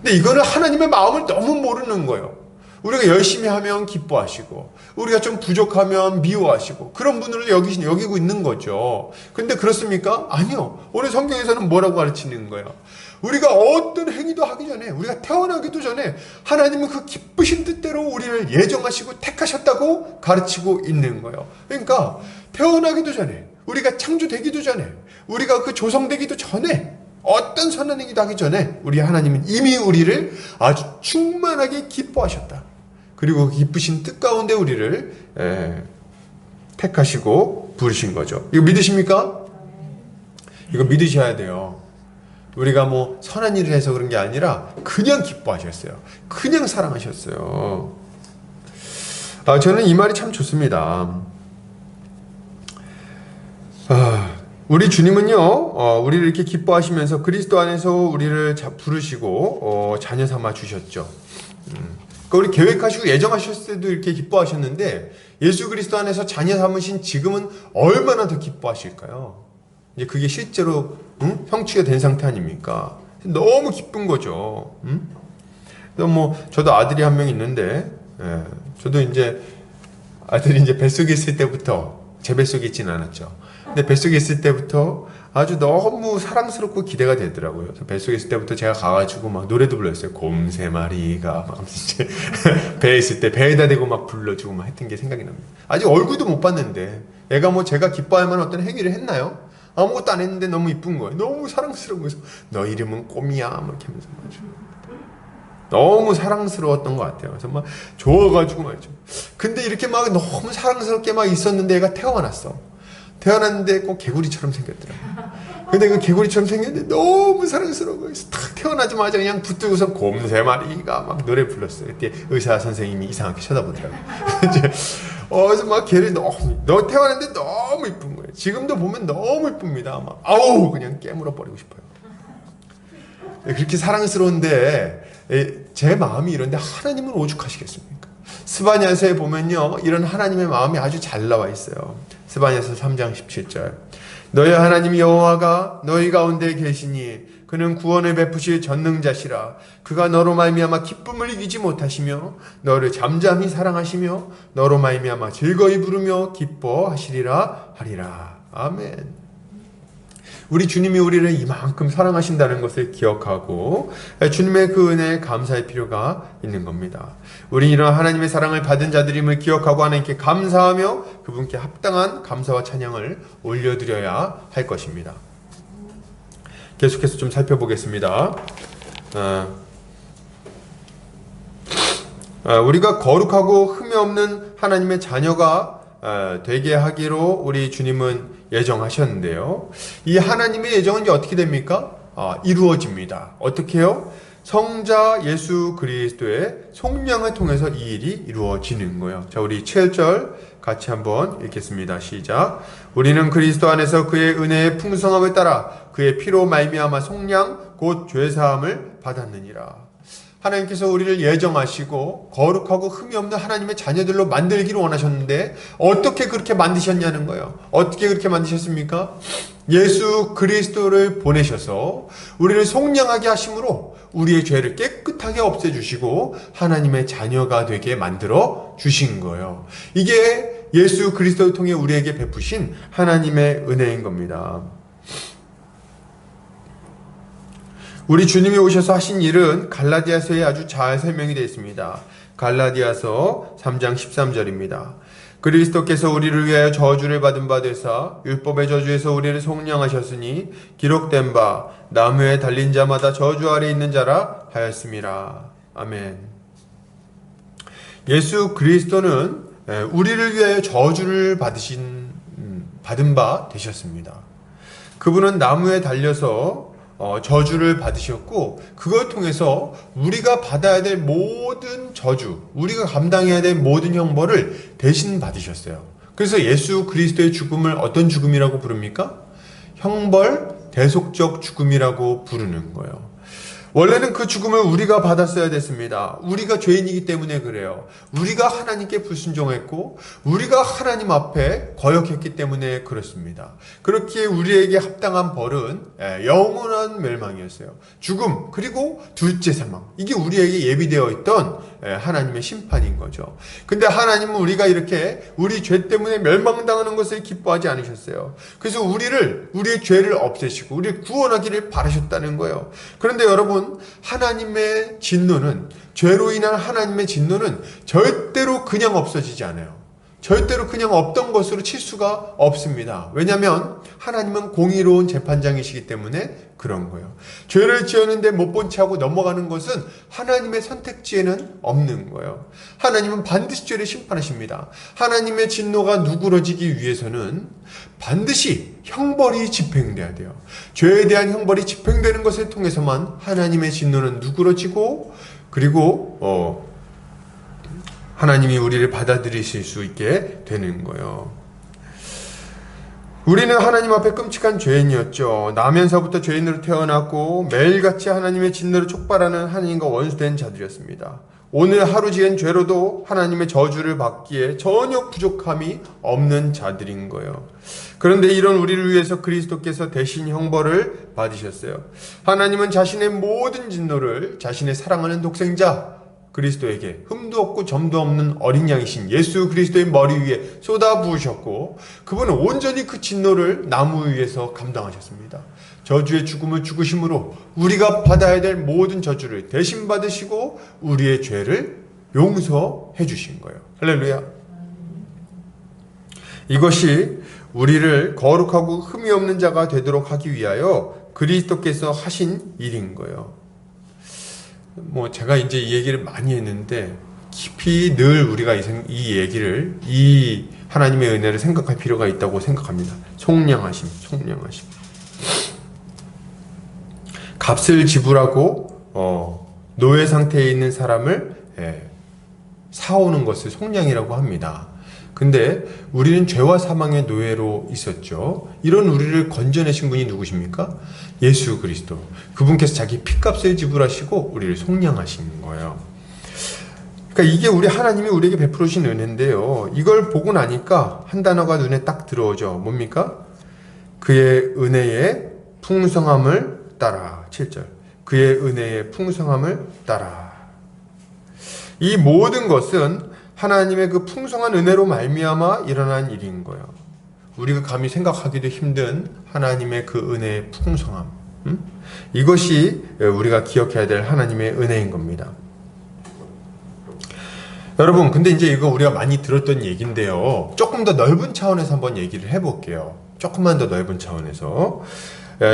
Speaker 1: 근데 이거는 하나님의 마음을 너무 모르는 거예요. 우리가 열심히 하면 기뻐하시고 우리가 좀 부족하면 미워하시고 그런 분을 여기고 있는 거죠. 근데 그렇습니까? 아니요. 오늘 성경에서는 뭐라고 가르치는 거예요? 우리가 어떤 행위도 하기 전에, 우리가 태어나기도 전에 하나님은 그 기쁘신 뜻대로 우리를 예정하시고 택하셨다고 가르치고 있는 거예요. 그러니까 태어나기도 전에, 우리가 창조되기도 전에, 우리가 그 조성되기도 전에, 어떤 선한 행위도 하기 전에 우리 하나님은 이미 우리를 아주 충만하게 기뻐하셨다. 그리고 그 기쁘신 뜻 가운데 우리를 택하시고 부르신 거죠. 이거 믿으십니까? 이거 믿으셔야 돼요. 우리가 뭐 선한 일을 해서 그런 게 아니라 그냥 기뻐하셨어요. 그냥 사랑하셨어요. 저는 이 말이 참 좋습니다. 우리 주님은요, 우리를 이렇게 기뻐하시면서 그리스도 안에서 우리를 부르시고 자녀 삼아 주셨죠. 그러니까 우리 계획하시고 예정하셨을 때도 이렇게 기뻐하셨는데 예수 그리스도 안에서 자녀 삼으신 지금은 얼마나 더 기뻐하실까요? 이제 그게 실제로 형취가 된 상태 아닙니까? 너무 기쁜 거죠. 뭐 저도 아들이 한 명 있는데, 저도 이제 아들이 이제 뱃속에 있을 때부터 제 뱃속에 있지는 않았죠. 근데 뱃속에 있을 때부터 아주 너무 사랑스럽고 기대가 되더라고요. 그래서 뱃속에 있을 때부터 제가 가가지고 막 노래도 불렀어요. 곰세 마리가 막 이제 배에 있을 때 배에다 대고 막 불러주고 막 했던 게 생각이 납니다. 아직 얼굴도 못 봤는데 애가 뭐 제가 기뻐할 만한 어떤 행위를 했나요? 아무것도 안 했는데 너무 이쁜 거예요. 너무 사랑스러운 거예요. 너 이름은 꼬미야 막 이렇게 하면서 말이죠. 너무 사랑스러웠던 것 같아요. 그래서 막 좋아가지고 말이죠. 근데 이렇게 막 너무 사랑스럽게 막 있었는데 애가 태어났어. 태어났는데 꼭 개구리처럼 생겼더라고요. 근데 그 개구리처럼 생겼는데 너무 사랑스러운 거예요. 탁 태어나자마자 그냥 붙들고서 곰 세 마리가 막 노래 불렀어요. 그때 의사 선생님이 이상하게 쳐다보더라고요. 그래서 막 걔를 너 태어났는데 너무 이쁜 거예요. 지금도 보면 너무 이쁩니다. 막 아우 그냥 깨물어 버리고 싶어요. 그렇게 사랑스러운데 제 마음이 이런데 하나님은 오죽하시겠습니까? 스바냐서에 보면요, 이런 하나님의 마음이 아주 잘 나와 있어요. 스바냐서 3장 17절. 너희 하나님 여호와가 너희 가운데 계시니 그는 구원을 베푸실 전능자시라. 그가 너로 말미암아 기쁨을 이기지 못하시며 너를 잠잠히 사랑하시며 너로 말미암아 즐거이 부르며 기뻐하시리라 하리라. 아멘. 우리 주님이 우리를 이만큼 사랑하신다는 것을 기억하고 주님의 그 은혜에 감사할 필요가 있는 겁니다. 우리 이런 하나님의 사랑을 받은 자들임을 기억하고 하나님께 감사하며 그분께 합당한 감사와 찬양을 올려드려야 할 것입니다. 계속해서 좀 살펴보겠습니다. 우리가 거룩하고 흠이 없는 하나님의 자녀가 되게 하기로 우리 주님은 예정하셨는데요. 이 하나님의 예정은 이제 어떻게 됩니까? 이루어집니다. 어떻게요? 성자 예수 그리스도의 속량을 통해서 이 일이 이루어지는 거예요. 자, 우리 7절 같이 한번 읽겠습니다. 시작. 우리는 그리스도 안에서 그의 은혜의 풍성함을 따라 그의 피로 말미암아 속량 곧 죄사함을 받았느니라. 하나님께서 우리를 예정하시고 거룩하고 흠이 없는 하나님의 자녀들로 만들기를 원하셨는데 어떻게 그렇게 만드셨냐는 거예요. 어떻게 그렇게 만드셨습니까? 예수 그리스도를 보내셔서 우리를 속량하게 하심으로 우리의 죄를 깨끗하게 없애주시고 하나님의 자녀가 되게 만들어 주신 거예요. 이게 예수 그리스도를 통해 우리에게 베푸신 하나님의 은혜인 겁니다. 우리 주님이 오셔서 하신 일은 갈라디아서에 아주 잘 설명이 되어 있습니다. 갈라디아서 3장 13절입니다. 그리스도께서 우리를 위하여 저주를 받은 바 되사 율법의 저주에서 우리를 속량하셨으니 기록된 바 나무에 달린 자마다 저주 아래 있는 자라 하였음이라. 아멘. 예수 그리스도는 우리를 위하여 저주를 받은 바 되셨습니다. 그분은 나무에 달려서 저주를 받으셨고 그걸 통해서 우리가 받아야 될 모든 저주, 우리가 감당해야 될 모든 형벌을 대신 받으셨어요. 그래서 예수 그리스도의 죽음을 어떤 죽음이라고 부릅니까? 형벌 대속적 죽음이라고 부르는 거예요. 원래는 그 죽음을 우리가 받았어야 됐습니다. 우리가 죄인이기 때문에 그래요. 우리가 하나님께 불순종했고 우리가 하나님 앞에 거역했기 때문에 그렇습니다. 그렇기에 우리에게 합당한 벌은 영원한 멸망이었어요. 죽음 그리고 둘째 사망. 이게 우리에게 예비되어 있던 하나님의 심판인 거죠. 근데 하나님은 우리가 이렇게 우리 죄 때문에 멸망당하는 것을 기뻐하지 않으셨어요. 그래서 우리의 죄를 없애시고 우리를 구원하기를 바라셨다는 거예요. 그런데 여러분, 하나님의 진노는, 죄로 인한 하나님의 진노는 절대로 그냥 없어지지 않아요. 절대로 그냥 없던 것으로 칠 수가 없습니다. 왜냐하면 하나님은 공의로운 재판장이시기 때문에 그런 거예요. 죄를 지었는데 못 본 채 하고 넘어가는 것은 하나님의 선택지에는 없는 거예요. 하나님은 반드시 죄를 심판하십니다. 하나님의 진노가 누그러지기 위해서는 반드시 형벌이 집행돼야 돼요. 죄에 대한 형벌이 집행되는 것을 통해서만 하나님의 진노는 누그러지고, 그리고 하나님이 우리를 받아들이실 수 있게 되는 거예요. 우리는 하나님 앞에 끔찍한 죄인이었죠. 나면서부터 죄인으로 태어났고 매일같이 하나님의 진노를 촉발하는 하나님과 원수된 자들이었습니다. 오늘 하루 지은 죄로도 하나님의 저주를 받기에 전혀 부족함이 없는 자들인 거예요. 그런데 이런 우리를 위해서 그리스도께서 대신 형벌을 받으셨어요. 하나님은 자신의 모든 진노를 자신의 사랑하는 독생자 그리스도에게 흠도 없고 점도 없는 어린 양이신 예수 그리스도의 머리 위에 쏟아 부으셨고, 그분은 온전히 그 진노를 나무 위에서 감당하셨습니다. 저주의 죽음을 죽으심으로 우리가 받아야 될 모든 저주를 대신 받으시고 우리의 죄를 용서해 주신 거예요. 할렐루야. 이것이 우리를 거룩하고 흠이 없는 자가 되도록 하기 위하여 그리스도께서 하신 일인 거예요. 제가 이제 이 얘기를 많이 했는데 깊이 늘 우리가 이 얘기를, 이 하나님의 은혜를 생각할 필요가 있다고 생각합니다. 속량하심. 값을 지불하고 노예 상태에 있는 사람을 사오는 것을 속량이라고 합니다. 근데 우리는 죄와 사망의 노예로 있었죠. 이런 우리를 건져내신 분이 누구십니까? 예수 그리스도. 그분께서 자기 피값을 지불하시고 우리를 속량하신 거예요. 그러니까 이게 우리 하나님이 우리에게 베풀으신 은혜인데요. 이걸 보고 나니까 한 단어가 눈에 딱 들어오죠. 뭡니까? 그의 은혜의 풍성함을 따라. 7절. 그의 은혜의 풍성함을 따라. 이 모든 것은 하나님의 그 풍성한 은혜로 말미암아 일어난 일인 거예요. 우리가 감히 생각하기도 힘든 하나님의 그 은혜의 풍성함. 이것이 우리가 기억해야 될 하나님의 은혜인 겁니다. 여러분, 근데 이제 이거 우리가 많이 들었던 얘기인데요. 조금 더 넓은 차원에서 한번 얘기를 해볼게요. 조금만 더 넓은 차원에서.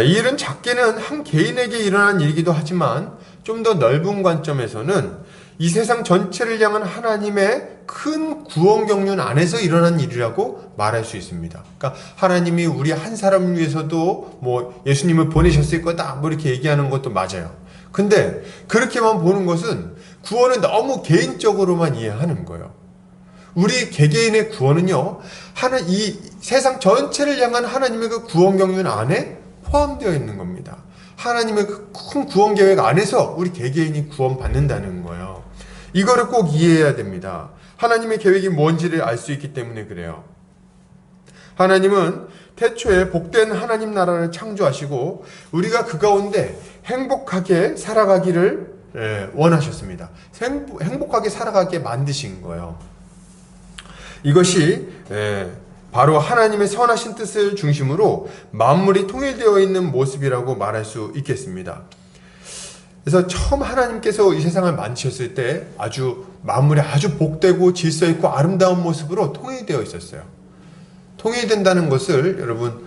Speaker 1: 이 일은 작게는 한 개인에게 일어난 일이기도 하지만 좀 더 넓은 관점에서는 이 세상 전체를 향한 하나님의 큰 구원 경륜 안에서 일어난 일이라고 말할 수 있습니다. 그러니까 하나님이 우리 한 사람을 위해서도 예수님을 보내셨을 거다 이렇게 얘기하는 것도 맞아요. 근데 그렇게만 보는 것은 구원을 너무 개인적으로만 이해하는 거예요. 우리 개개인의 구원은요, 이 세상 전체를 향한 하나님의 그 구원 경륜 안에 포함되어 있는 겁니다. 하나님의 그 큰 구원 계획 안에서 우리 개개인이 구원받는다는 거예요. 이거를 꼭 이해해야 됩니다. 하나님의 계획이 뭔지를 알 수 있기 때문에 그래요. 하나님은 태초에 복된 하나님 나라를 창조하시고 우리가 그 가운데 행복하게 살아가기를 원하셨습니다. 행복하게 살아가게 만드신 거예요. 이것이 바로 하나님의 선하신 뜻을 중심으로 만물이 통일되어 있는 모습이라고 말할 수 있겠습니다. 그래서 처음 하나님께서 이 세상을 만드셨을 때 만물이 아주 복되고 질서 있고 아름다운 모습으로 통일되어 있었어요. 통일된다는 것을 여러분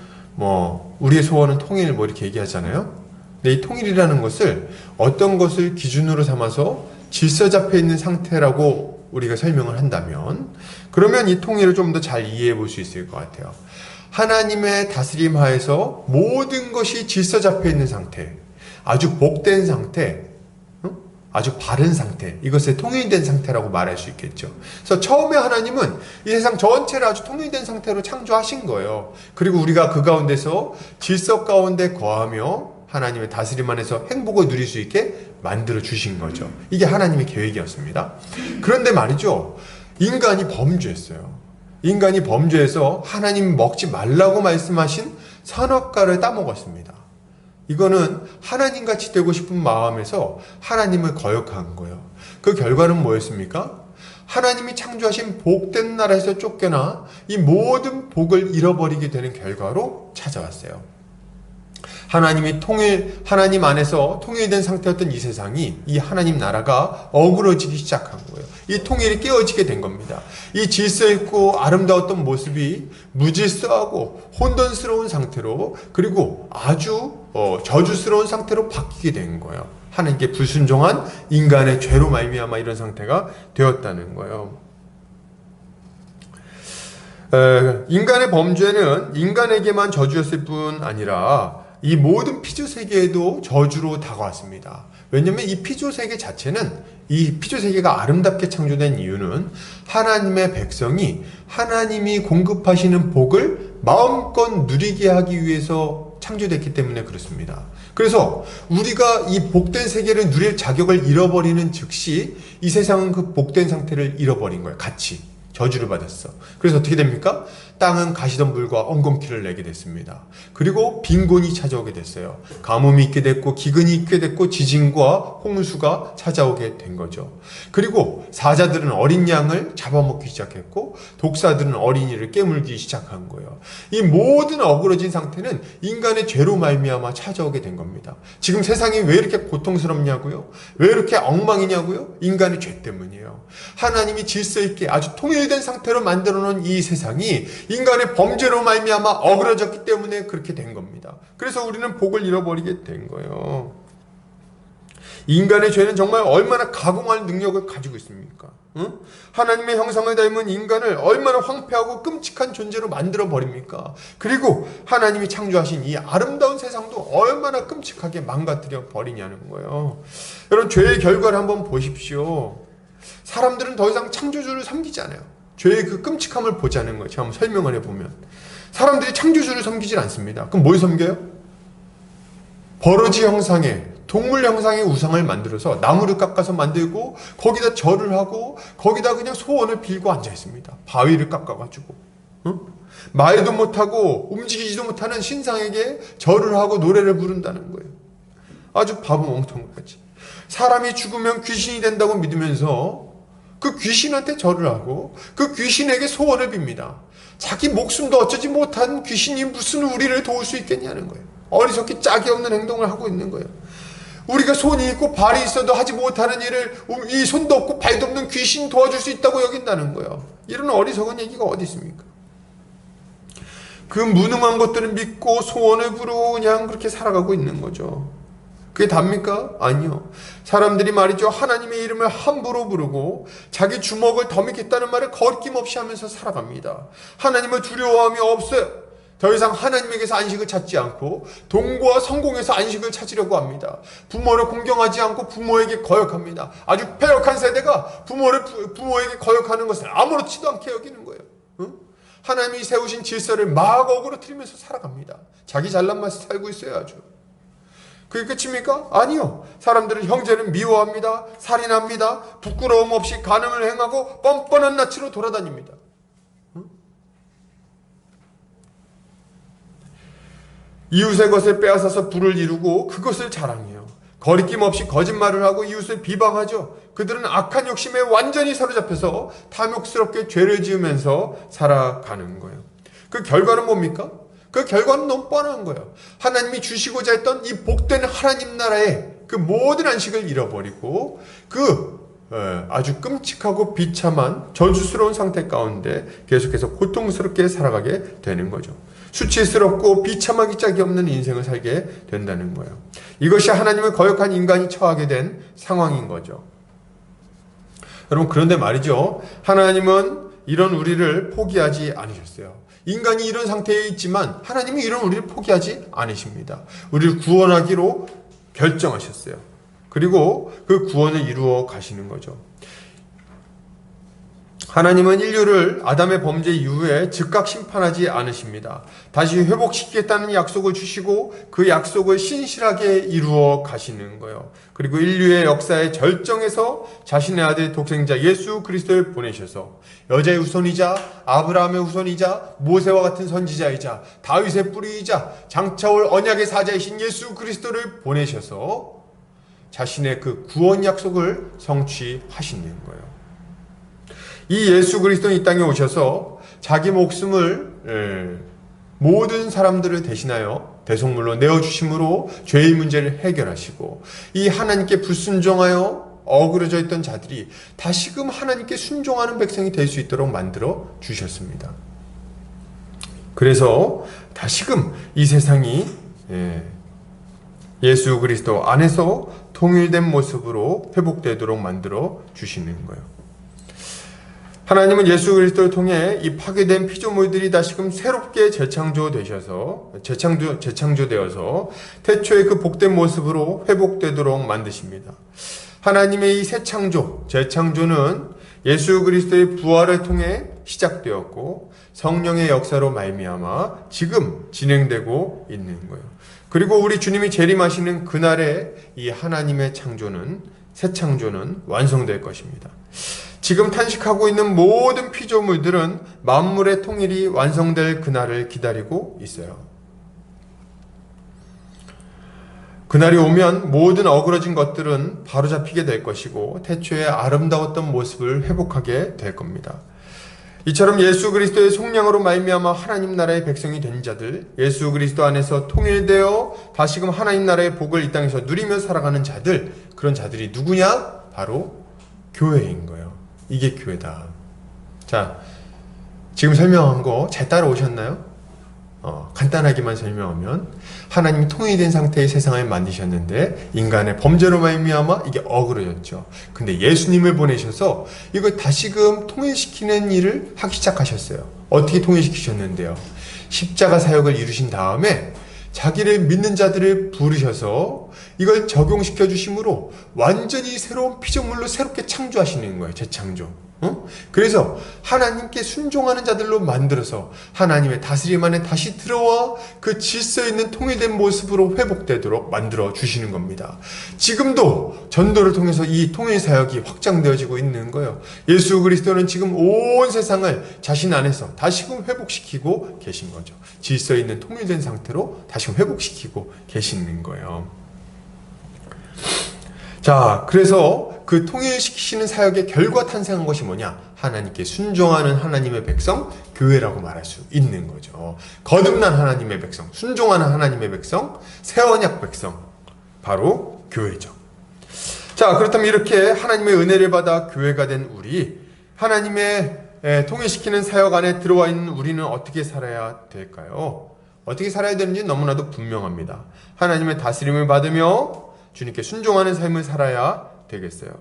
Speaker 1: 우리의 소원은 통일 이렇게 얘기하잖아요. 근데 이 통일이라는 것을 어떤 것을 기준으로 삼아서 질서 잡혀 있는 상태라고 우리가 설명을 한다면, 그러면 이 통일을 좀 더 잘 이해해 볼 수 있을 것 같아요. 하나님의 다스림 하에서 모든 것이 질서 잡혀 있는 상태, 아주 복된 상태, 아주 바른 상태, 이것을 통일된 상태라고 말할 수 있겠죠. 그래서 처음에 하나님은 이 세상 전체를 아주 통일된 상태로 창조하신 거예요. 그리고 우리가 그 가운데서 질서 가운데 거하며 하나님의 다스림 안에서 행복을 누릴 수 있게 만들어 주신 거죠. 이게 하나님의 계획이었습니다. 그런데 말이죠, 인간이 범죄했어요. 인간이 범죄해서 하나님 먹지 말라고 말씀하신 선악과를 따먹었습니다. 이거는 하나님같이 되고 싶은 마음에서 하나님을 거역한 거예요. 그 결과는 뭐였습니까? 하나님이 창조하신 복된 나라에서 쫓겨나 이 모든 복을 잃어버리게 되는 결과로 찾아왔어요. 하나님 안에서 통일된 상태였던 이 세상이, 이 하나님 나라가 어그러지기 시작한 거예요. 이 통일이 깨어지게 된 겁니다. 이 질서 있고 아름다웠던 모습이 무질서하고 혼돈스러운 상태로, 그리고 아주 저주스러운 상태로 바뀌게 된 거예요. 하나님께 불순종한 인간의 죄로 말미암아 이런 상태가 되었다는 거예요. 인간의 범죄는 인간에게만 저주였을 뿐 아니라 이 모든 피조세계에도 저주로 다가왔습니다. 왜냐하면 이 피조세계 자체는, 이 피조세계가 아름답게 창조된 이유는 하나님의 백성이 하나님이 공급하시는 복을 마음껏 누리게 하기 위해서 창조됐기 때문에 그렇습니다. 그래서 우리가 이 복된 세계를 누릴 자격을 잃어버리는 즉시 이 세상은 그 복된 상태를 잃어버린 거예요. 같이 저주를 받았어. 그래서 어떻게 됩니까? 땅은 가시덤불과 엉겅퀴를 내게 됐습니다. 그리고 빈곤이 찾아오게 됐어요. 가뭄이 있게 됐고 기근이 있게 됐고 지진과 홍수가 찾아오게 된 거죠. 그리고 사자들은 어린 양을 잡아먹기 시작했고 독사들은 어린이를 깨물기 시작한 거예요. 이 모든 어그러진 상태는 인간의 죄로 말미암아 찾아오게 된 겁니다. 지금 세상이 왜 이렇게 고통스럽냐고요? 왜 이렇게 엉망이냐고요? 인간의 죄 때문이에요. 하나님이 질서 있게 아주 통일된 상태로 만들어 놓은 이 세상이 인간의 범죄로 말미암아 어그러졌기 때문에 그렇게 된 겁니다. 그래서 우리는 복을 잃어버리게 된 거예요. 인간의 죄는 정말 얼마나 가공할 능력을 가지고 있습니까? 응? 하나님의 형상을 닮은 인간을 얼마나 황폐하고 끔찍한 존재로 만들어 버립니까? 그리고 하나님이 창조하신 이 아름다운 세상도 얼마나 끔찍하게 망가뜨려 버리냐는 거예요. 여러분, 죄의 결과를 한번 보십시오. 사람들은 더 이상 창조주를 섬기지 않아요. 죄의 그 끔찍함을 보자는 거예요. 제가 한번 설명을 해보면, 사람들이 창조주를 섬기질 않습니다. 그럼 뭘 섬겨요? 버러지 형상의, 동물 형상의 우상을 만들어서 나무를 깎아서 만들고 거기다 절을 하고 거기다 그냥 소원을 빌고 앉아 있습니다. 바위를 깎아가지고, 응? 말도 못하고 움직이지도 못하는 신상에게 절을 하고 노래를 부른다는 거예요. 아주 바보 멍텅이같이. 사람이 죽으면 귀신이 된다고 믿으면서 그 귀신한테 절을 하고 그 귀신에게 소원을 빕니다. 자기 목숨도 어쩌지 못한 귀신이 무슨 우리를 도울 수 있겠냐는 거예요. 어리석기 짝이 없는 행동을 하고 있는 거예요. 우리가 손이 있고 발이 있어도 하지 못하는 일을 이 손도 없고 발도 없는 귀신 도와줄 수 있다고 여긴다는 거예요. 이런 어리석은 얘기가 어디 있습니까? 그 무능한 것들을 믿고 소원을 부르고 그냥 그렇게 살아가고 있는 거죠. 그게 답니까? 아니요. 사람들이 말이죠, 하나님의 이름을 함부로 부르고 자기 주먹을 더 믿겠다는 말을 거리낌없이 하면서 살아갑니다. 하나님을 두려워함이 없어요. 더 이상 하나님에게서 안식을 찾지 않고 돈과 성공에서 안식을 찾으려고 합니다. 부모를 공경하지 않고 부모에게 거역합니다. 아주 패역한 세대가 부모에게 거역하는 것을 아무렇지도 않게 여기는 거예요. 응? 하나님이 세우신 질서를 막 어그러뜨리면서 살아갑니다. 자기 잘난 맛에 살고 있어요. 아주. 그게 끝입니까? 아니요. 사람들은 형제를 미워합니다. 살인합니다. 부끄러움 없이 간음을 행하고 뻔뻔한 낯으로 돌아다닙니다. 응? 이웃의 것을 빼앗아서 부를 이루고 그것을 자랑해요. 거리낌 없이 거짓말을 하고 이웃을 비방하죠. 그들은 악한 욕심에 완전히 사로잡혀서 탐욕스럽게 죄를 지으면서 살아가는 거예요. 그 결과는 뭡니까? 그 결과는 너무 뻔한 거예요. 하나님이 주시고자 했던 이 복된 하나님 나라의 그 모든 안식을 잃어버리고 아주 끔찍하고 비참한 저주스러운 상태 가운데 계속해서 고통스럽게 살아가게 되는 거죠. 수치스럽고 비참하기 짝이 없는 인생을 살게 된다는 거예요. 이것이 하나님을 거역한 인간이 처하게 된 상황인 거죠. 여러분, 그런데 말이죠, 하나님은 이런 우리를 포기하지 않으셨어요. 인간이 이런 상태에 있지만 하나님이 이런 우리를 포기하지 않으십니다. 우리를 구원하기로 결정하셨어요. 그리고 그 구원을 이루어 가시는 거죠. 하나님은 인류를 아담의 범죄 이후에 즉각 심판하지 않으십니다. 다시 회복시키겠다는 약속을 주시고 그 약속을 신실하게 이루어 가시는 거예요. 그리고 인류의 역사의 절정에서 자신의 아들 독생자 예수 그리스도를 보내셔서 여자의 후손이자 아브라함의 후손이자 모세와 같은 선지자이자 다윗의 뿌리이자 장차올 언약의 사자이신 예수 그리스도를 보내셔서 자신의 그 구원 약속을 성취하시는 거예요. 이 예수 그리스도는 이 땅에 오셔서 자기 목숨을 모든 사람들을 대신하여 대속물로 내어주심으로 죄의 문제를 해결하시고 이 하나님께 불순종하여 어그러져 있던 자들이 다시금 하나님께 순종하는 백성이 될 수 있도록 만들어 주셨습니다. 그래서 다시금 이 세상이 예수 그리스도 안에서 통일된 모습으로 회복되도록 만들어 주시는 거예요. 하나님은 예수 그리스도를 통해 이 파괴된 피조물들이 다시금 새롭게 재창조되어서 태초의 그 복된 모습으로 회복되도록 만드십니다. 하나님의 이 새 창조, 재창조는 예수 그리스도의 부활을 통해 시작되었고 성령의 역사로 말미암아 지금 진행되고 있는 거예요. 그리고 우리 주님이 재림하시는 그날에 이 하나님의 창조는, 새 창조는 완성될 것입니다. 지금 탄식하고 있는 모든 피조물들은 만물의 통일이 완성될 그날을 기다리고 있어요. 그날이 오면 모든 어그러진 것들은 바로잡히게 될 것이고 태초의 아름다웠던 모습을 회복하게 될 겁니다. 이처럼 예수 그리스도의 속량으로 말미암아 하나님 나라의 백성이 된 자들, 예수 그리스도 안에서 통일되어 다시금 하나님 나라의 복을 이 땅에서 누리며 살아가는 자들, 그런 자들이 누구냐? 바로 교회인 거예요. 이게 교회다. 자, 지금 설명한 거 잘 따라오셨나요? 간단하게만 설명하면 하나님이 통일된 상태의 세상을 만드셨는데 인간의 범죄로 말미암아 이게 어그러졌죠. 근데 예수님을 보내셔서 이걸 다시금 통일시키는 일을 하기 시작하셨어요. 어떻게 통일시키셨는데요? 십자가 사역을 이루신 다음에 자기를 믿는 자들을 부르셔서 이걸 적용시켜 주심으로 완전히 새로운 피조물로 새롭게 창조하시는 거예요. 재창조. 그래서 하나님께 순종하는 자들로 만들어서 하나님의 다스림 안에 다시 들어와 그 질서 있는 통일된 모습으로 회복되도록 만들어 주시는 겁니다. 지금도 전도를 통해서 이 통일 사역이 확장되어지고 있는 거예요. 예수 그리스도는 지금 온 세상을 자신 안에서 다시금 회복시키고 계신 거죠. 질서 있는 통일된 상태로 다시금 회복시키고 계시는 거예요. 자, 그래서 그 통일시키시는 사역의 결과 탄생한 것이 뭐냐? 하나님께 순종하는 하나님의 백성, 교회라고 말할 수 있는 거죠. 거듭난 하나님의 백성, 순종하는 하나님의 백성, 새 언약 백성, 바로 교회죠. 자, 그렇다면 이렇게 하나님의 은혜를 받아 교회가 된 우리, 하나님의 통일시키는 사역 안에 들어와 있는 우리는 어떻게 살아야 될까요? 어떻게 살아야 되는지 너무나도 분명합니다. 하나님의 다스림을 받으며 주님께 순종하는 삶을 살아야 되겠어요.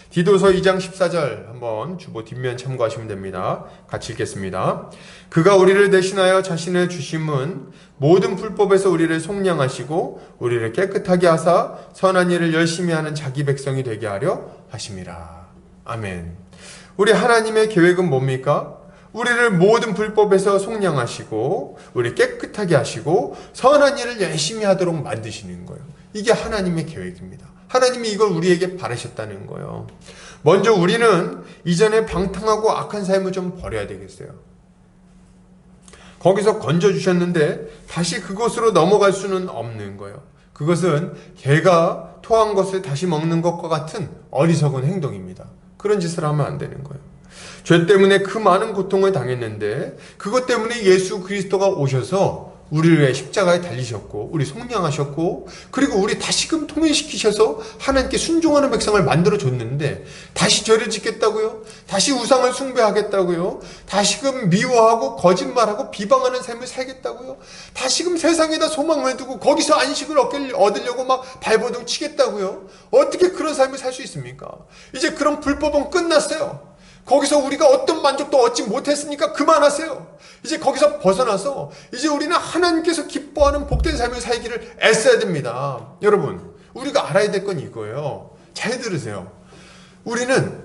Speaker 1: 디도서 2장 14절 한번 주보 뒷면 참고하시면 됩니다. 같이 읽겠습니다. 그가 우리를 대신하여 자신을 주심은 모든 불법에서 우리를 속량하시고 우리를 깨끗하게 하사 선한 일을 열심히 하는 자기 백성이 되게 하려 하심이라. 아멘. 우리 하나님의 계획은 뭡니까? 우리를 모든 불법에서 속량하시고 우리 깨끗하게 하시고 선한 일을 열심히 하도록 만드시는 거예요. 이게 하나님의 계획입니다. 하나님이 이걸 우리에게 바라셨다는 거예요. 먼저 우리는 이전에 방탕하고 악한 삶을 좀 버려야 되겠어요. 거기서 건져주셨는데 다시 그곳으로 넘어갈 수는 없는 거예요. 그것은 개가 토한 것을 다시 먹는 것과 같은 어리석은 행동입니다. 그런 짓을 하면 안 되는 거예요. 죄 때문에 그 많은 고통을 당했는데 그것 때문에 예수 그리스도가 오셔서 우리를 위해 십자가에 달리셨고 우리 속량하셨고 그리고 우리 다시금 통일시키셔서 하나님께 순종하는 백성을 만들어줬는데 다시 죄를 짓겠다고요? 다시 우상을 숭배하겠다고요? 다시금 미워하고 거짓말하고 비방하는 삶을 살겠다고요? 다시금 세상에다 소망을 두고 거기서 안식을 얻으려고 막 발버둥 치겠다고요? 어떻게 그런 삶을 살 수 있습니까? 이제 그런 불법은 끝났어요. 거기서 우리가 어떤 만족도 얻지 못했으니까 그만하세요. 이제 거기서 벗어나서 이제 우리는 하나님께서 기뻐하는 복된 삶을 살기를 애써야 됩니다. 여러분, 우리가 알아야 될 건 이거예요. 잘 들으세요. 우리는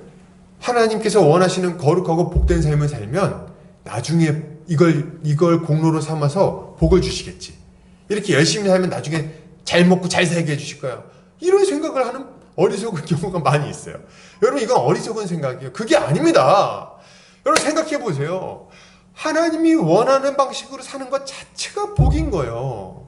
Speaker 1: 하나님께서 원하시는 거룩하고 복된 삶을 살면 나중에 이걸 공로로 삼아서 복을 주시겠지. 이렇게 열심히 살면 나중에 잘 먹고 잘 살게 해주실 거예요. 이런 생각을 하는 어리석은 경우가 많이 있어요. 여러분, 이건 어리석은 생각이에요. 그게 아닙니다. 여러분, 생각해 보세요. 하나님이 원하는 방식으로 사는 것 자체가 복인 거예요.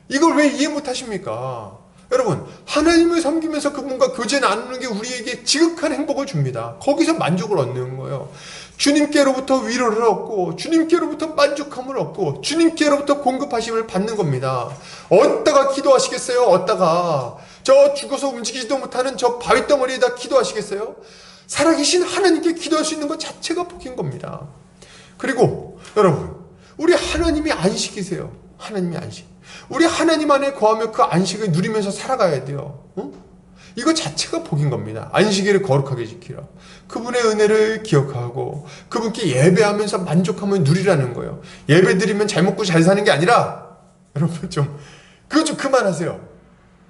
Speaker 1: 이걸 왜 이해 못 하십니까? 여러분, 하나님을 섬기면서 그분과 교제 나누는 게 우리에게 지극한 행복을 줍니다. 거기서 만족을 얻는 거예요. 주님께로부터 위로를 얻고 주님께로부터 만족함을 얻고 주님께로부터 공급하심을 받는 겁니다. 어디다가 기도하시겠어요? 어디다가 저 죽어서 움직이지도 못하는 저 바위덩어리에다 기도하시겠어요? 살아계신 하나님께 기도할 수 있는 것 자체가 복인 겁니다. 그리고 여러분, 우리 하나님이 안식이세요. 하나님이 안식. 우리 하나님 안에 거하며 그 안식을 누리면서 살아가야 돼요. 이거 자체가 복인 겁니다. 안식일을 거룩하게 지키라. 그분의 은혜를 기억하고 그분께 예배하면서 만족함을 누리라는 거예요. 예배 드리면 잘 먹고 잘 사는 게 아니라, 여러분 그거 좀 그만하세요.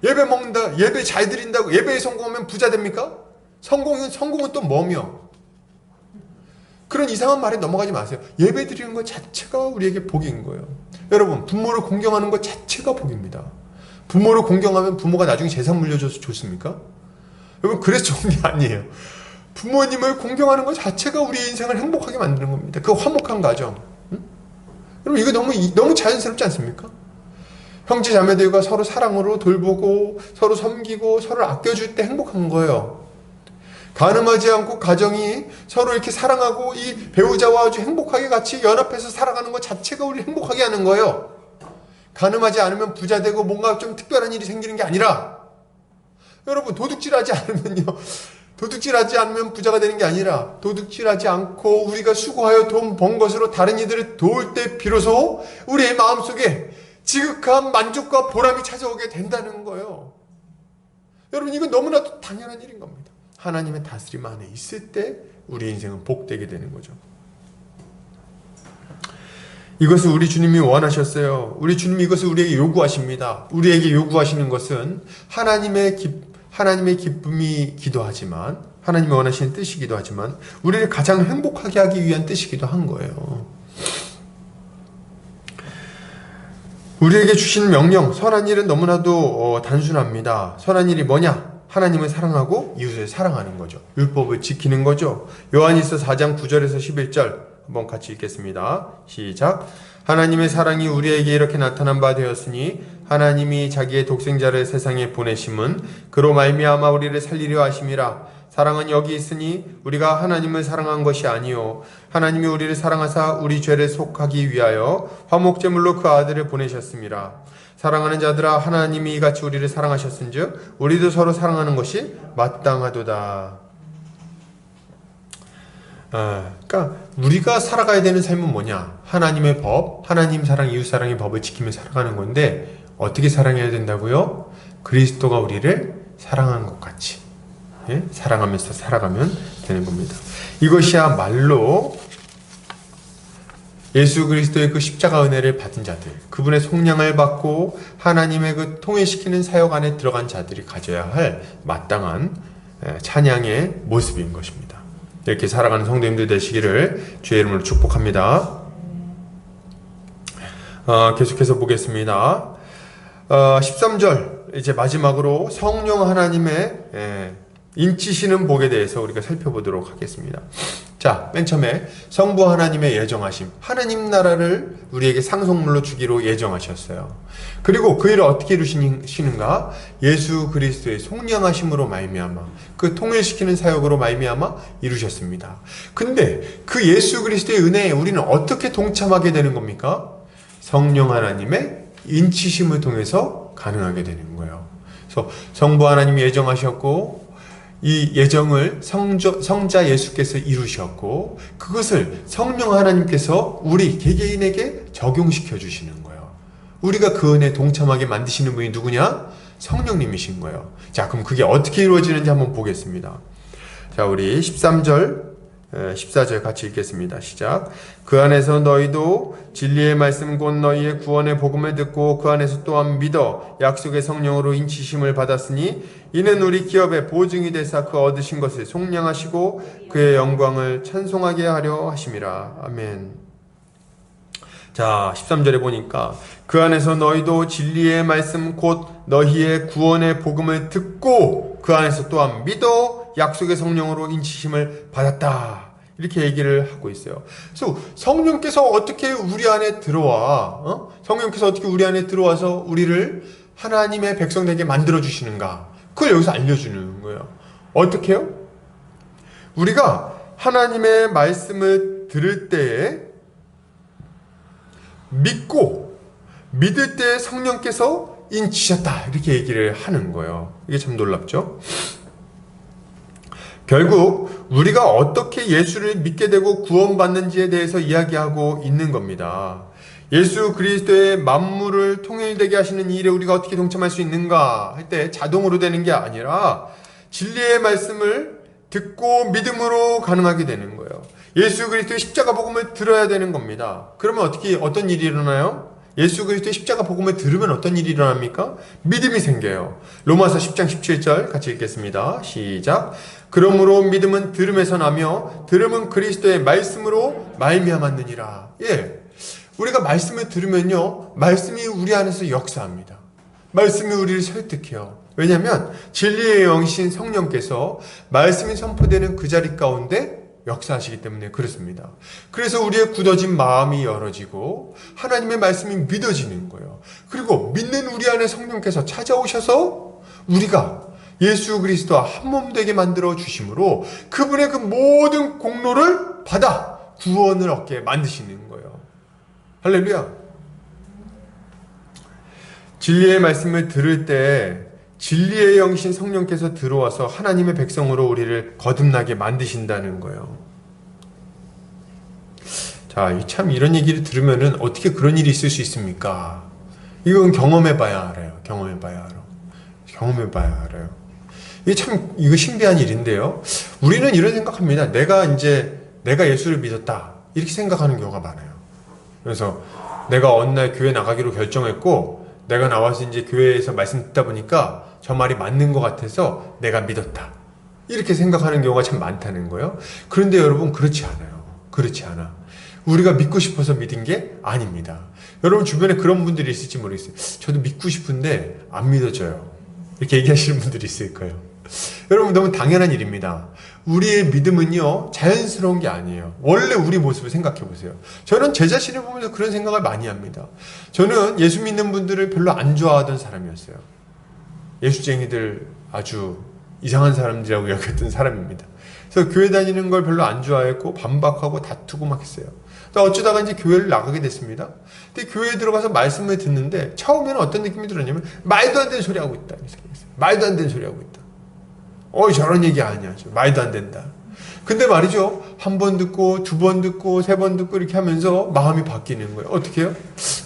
Speaker 1: 예배 먹는다, 예배 잘 드린다고 예배에 성공하면 부자 됩니까? 성공은 또 뭐며? 그런 이상한 말에 넘어가지 마세요. 예배 드리는 것 자체가 우리에게 복인 거예요. 여러분, 부모를 공경하는 것 자체가 복입니다. 부모를 공경하면 부모가 나중에 재산 물려줘서 좋습니까? 여러분, 그래서 좋은 게 아니에요. 부모님을 공경하는 것 자체가 우리의 인생을 행복하게 만드는 겁니다. 그 화목한 가정. 여러분, 이거 너무 자연스럽지 않습니까? 형제 자매들과 서로 사랑으로 돌보고 서로 섬기고 서로 아껴줄 때 행복한 거예요. 가늠하지 않고 가정이 서로 이렇게 사랑하고 이 배우자와 아주 행복하게 같이 연합해서 살아가는 것 자체가 우리를 행복하게 하는 거예요. 가늠하지 않으면 부자 되고 뭔가 좀 특별한 일이 생기는 게 아니라, 여러분, 도둑질하지 않으면 부자가 되는 게 아니라, 도둑질하지 않고 우리가 수고하여 돈 번 것으로 다른 이들을 도울 때 비로소 우리의 마음속에 지극한 만족과 보람이 찾아오게 된다는 거예요. 여러분, 이건 너무나도 당연한 일인 겁니다. 하나님의 다스림 안에 있을 때 우리 인생은 복되게 되는 거죠. 이것을 우리 주님이 원하셨어요. 우리 주님이 이것을 우리에게 요구하십니다. 우리에게 요구하시는 것은 하나님의 기쁨이 기도하지만, 하나님이 원하시는 뜻이기도 하지만 우리를 가장 행복하게 하기 위한 뜻이기도 한 거예요. 우리에게 주신 명령, 선한 일은 너무나도 단순합니다. 선한 일이 뭐냐? 하나님을 사랑하고 이웃을 사랑하는 거죠. 율법을 지키는 거죠. 요한일서 4장 9절에서 11절 한번 같이 읽겠습니다. 시작. 하나님의 사랑이 우리에게 이렇게 나타난 바 되었으니 하나님이 자기의 독생자를 세상에 보내심은 그로 말미암아 우리를 살리려 하심이라. 사랑은 여기 있으니 우리가 하나님을 사랑한 것이 아니요 하나님이 우리를 사랑하사 우리 죄를 속하기 위하여 화목제물로 그 아들을 보내셨습니다. 사랑하는 자들아, 하나님이 이같이 우리를 사랑하셨은즉 우리도 서로 사랑하는 것이 마땅하도다. 그러니까 우리가 살아가야 되는 삶은 뭐냐? 하나님의 법, 하나님 사랑, 이웃 사랑의 법을 지키며 살아가는 건데, 어떻게 사랑해야 된다고요? 그리스도가 우리를 사랑한 것 같이, 사랑하면서 살아가면 되는 겁니다. 이것이야말로 예수 그리스도의 그 십자가 은혜를 받은 자들, 그분의 속량을 받고 하나님의 그 통일시키는 사역 안에 들어간 자들이 가져야 할 마땅한 찬양의 모습인 것입니다. 이렇게 살아가는 성도님들 되시기를 주의 이름으로 축복합니다. 계속해서 보겠습니다. 13절, 이제 마지막으로 성령 하나님의 인치시는 복에 대해서 우리가 살펴보도록 하겠습니다. 자, 맨 처음에 성부 하나님의 예정하심, 하나님 나라를 우리에게 상속물로 주기로 예정하셨어요. 그리고 그 일을 어떻게 이루시는가? 예수 그리스도의 속량하심으로 말미암아, 그 통일시키는 사역으로 말미암아 이루셨습니다. 근데 그 예수 그리스도의 은혜에 우리는 어떻게 동참하게 되는 겁니까? 성령 하나님의 인치심을 통해서 가능하게 되는 거예요. 그래서 성부 하나님이 예정하셨고, 이 예정을 성자 예수께서 이루셨고, 그것을 성령 하나님께서 우리 개개인에게 적용시켜 주시는 거예요. 우리가 그 은혜에 동참하게 만드시는 분이 누구냐? 성령님이신 거예요. 자, 그럼 그게 어떻게 이루어지는지 한번 보겠습니다. 자, 우리 13절 14절 같이 읽겠습니다. 시작. 그 안에서 너희도 진리의 말씀 곧 너희의 구원의 복음을 듣고 그 안에서 또한 믿어 약속의 성령으로 인치심을 받았으니 이는 우리 기업의 보증이 되사 그 얻으신 것을 속량하시고 그의 영광을 찬송하게 하려 하심이라. 아멘. 자, 13절에 보니까 그 안에서 너희도 진리의 말씀 곧 너희의 구원의 복음을 듣고 그 안에서 또한 믿어 약속의 성령으로 인치심을 받았다. 이렇게 얘기를 하고 있어요. 그래서 성령께서 어떻게 우리 안에 들어와, 성령께서 어떻게 우리 안에 들어와서 우리를 하나님의 백성 되게 만들어 주시는가? 그걸 여기서 알려주는 거예요. 어떻게요? 우리가 하나님의 말씀을 들을 때에 믿을 때 성령께서 인치셨다 이렇게 얘기를 하는 거예요. 이게 참 놀랍죠? 결국 우리가 어떻게 예수를 믿게 되고 구원받는지에 대해서 이야기하고 있는 겁니다. 예수 그리스도의 만물을 통일되게 하시는 이 일에 우리가 어떻게 동참할 수 있는가 할 때 자동으로 되는 게 아니라 진리의 말씀을 듣고 믿음으로 가능하게 되는 거예요. 예수 그리스도의 십자가 복음을 들어야 되는 겁니다. 그러면 어떤 일이 일어나요? 예수 그리스도의 십자가 복음을 들으면 어떤 일이 일어납니까? 믿음이 생겨요. 로마서 10장 17절 같이 읽겠습니다. 시작. 그러므로 믿음은 들음에서 나며 들음은 그리스도의 말씀으로 말미암았느니라. 예, 우리가 말씀을 들으면요, 말씀이 우리 안에서 역사합니다. 말씀이 우리를 설득해요. 왜냐하면 진리의 영이신 성령께서 말씀이 선포되는 그 자리 가운데 역사하시기 때문에 그렇습니다. 그래서 우리의 굳어진 마음이 열어지고 하나님의 말씀이 믿어지는 거예요. 그리고 믿는 우리 안에 성령께서 찾아오셔서 우리가 예수 그리스도와 한 몸 되게 만들어 주심으로 그분의 그 모든 공로를 받아 구원을 얻게 만드시는 거예요. 할렐루야. 진리의 말씀을 들을 때 진리의 영이신 성령께서 들어와서 하나님의 백성으로 우리를 거듭나게 만드신다는 거예요. 자, 참 이런 얘기를 들으면은 어떻게 그런 일이 있을 수 있습니까? 이건 경험해봐야 알아요. 경험해봐야 알아요. 이거 신비한 일인데요. 우리는 이런 생각합니다. 내가 예수를 믿었다. 이렇게 생각하는 경우가 많아요. 그래서 내가 어느 날 교회 나가기로 결정했고, 내가 나와서 이제 교회에서 말씀 듣다 보니까 저 말이 맞는 것 같아서 내가 믿었다. 이렇게 생각하는 경우가 참 많다는 거예요. 그런데 여러분, 그렇지 않아요. 그렇지 않아. 우리가 믿고 싶어서 믿은 게 아닙니다. 여러분 주변에 그런 분들이 있을지 모르겠어요. 저도 믿고 싶은데 안 믿어져요. 이렇게 얘기하시는 분들이 있을 거예요. 여러분, 너무 당연한 일입니다. 우리의 믿음은요, 자연스러운 게 아니에요. 원래 우리 모습을 생각해 보세요. 저는 제 자신을 보면서 그런 생각을 많이 합니다. 저는 예수 믿는 분들을 별로 안 좋아하던 사람이었어요. 예수쟁이들, 아주 이상한 사람들이라고 여겼던 사람입니다. 그래서 교회 다니는 걸 별로 안 좋아했고 반박하고 다투고 막 했어요. 어쩌다가 이제 교회를 나가게 됐습니다. 근데 교회에 들어가서 말씀을 듣는데 처음에는 어떤 느낌이 들었냐면 말도 안 되는 소리 하고 있다. 말도 안 되는 소리 하고 있다. 저런 얘기 아니야. 말도 안 된다. 근데 말이죠. 한 번 듣고 두 번 듣고 세 번 듣고 이렇게 하면서 마음이 바뀌는 거예요. 어떻게 해요?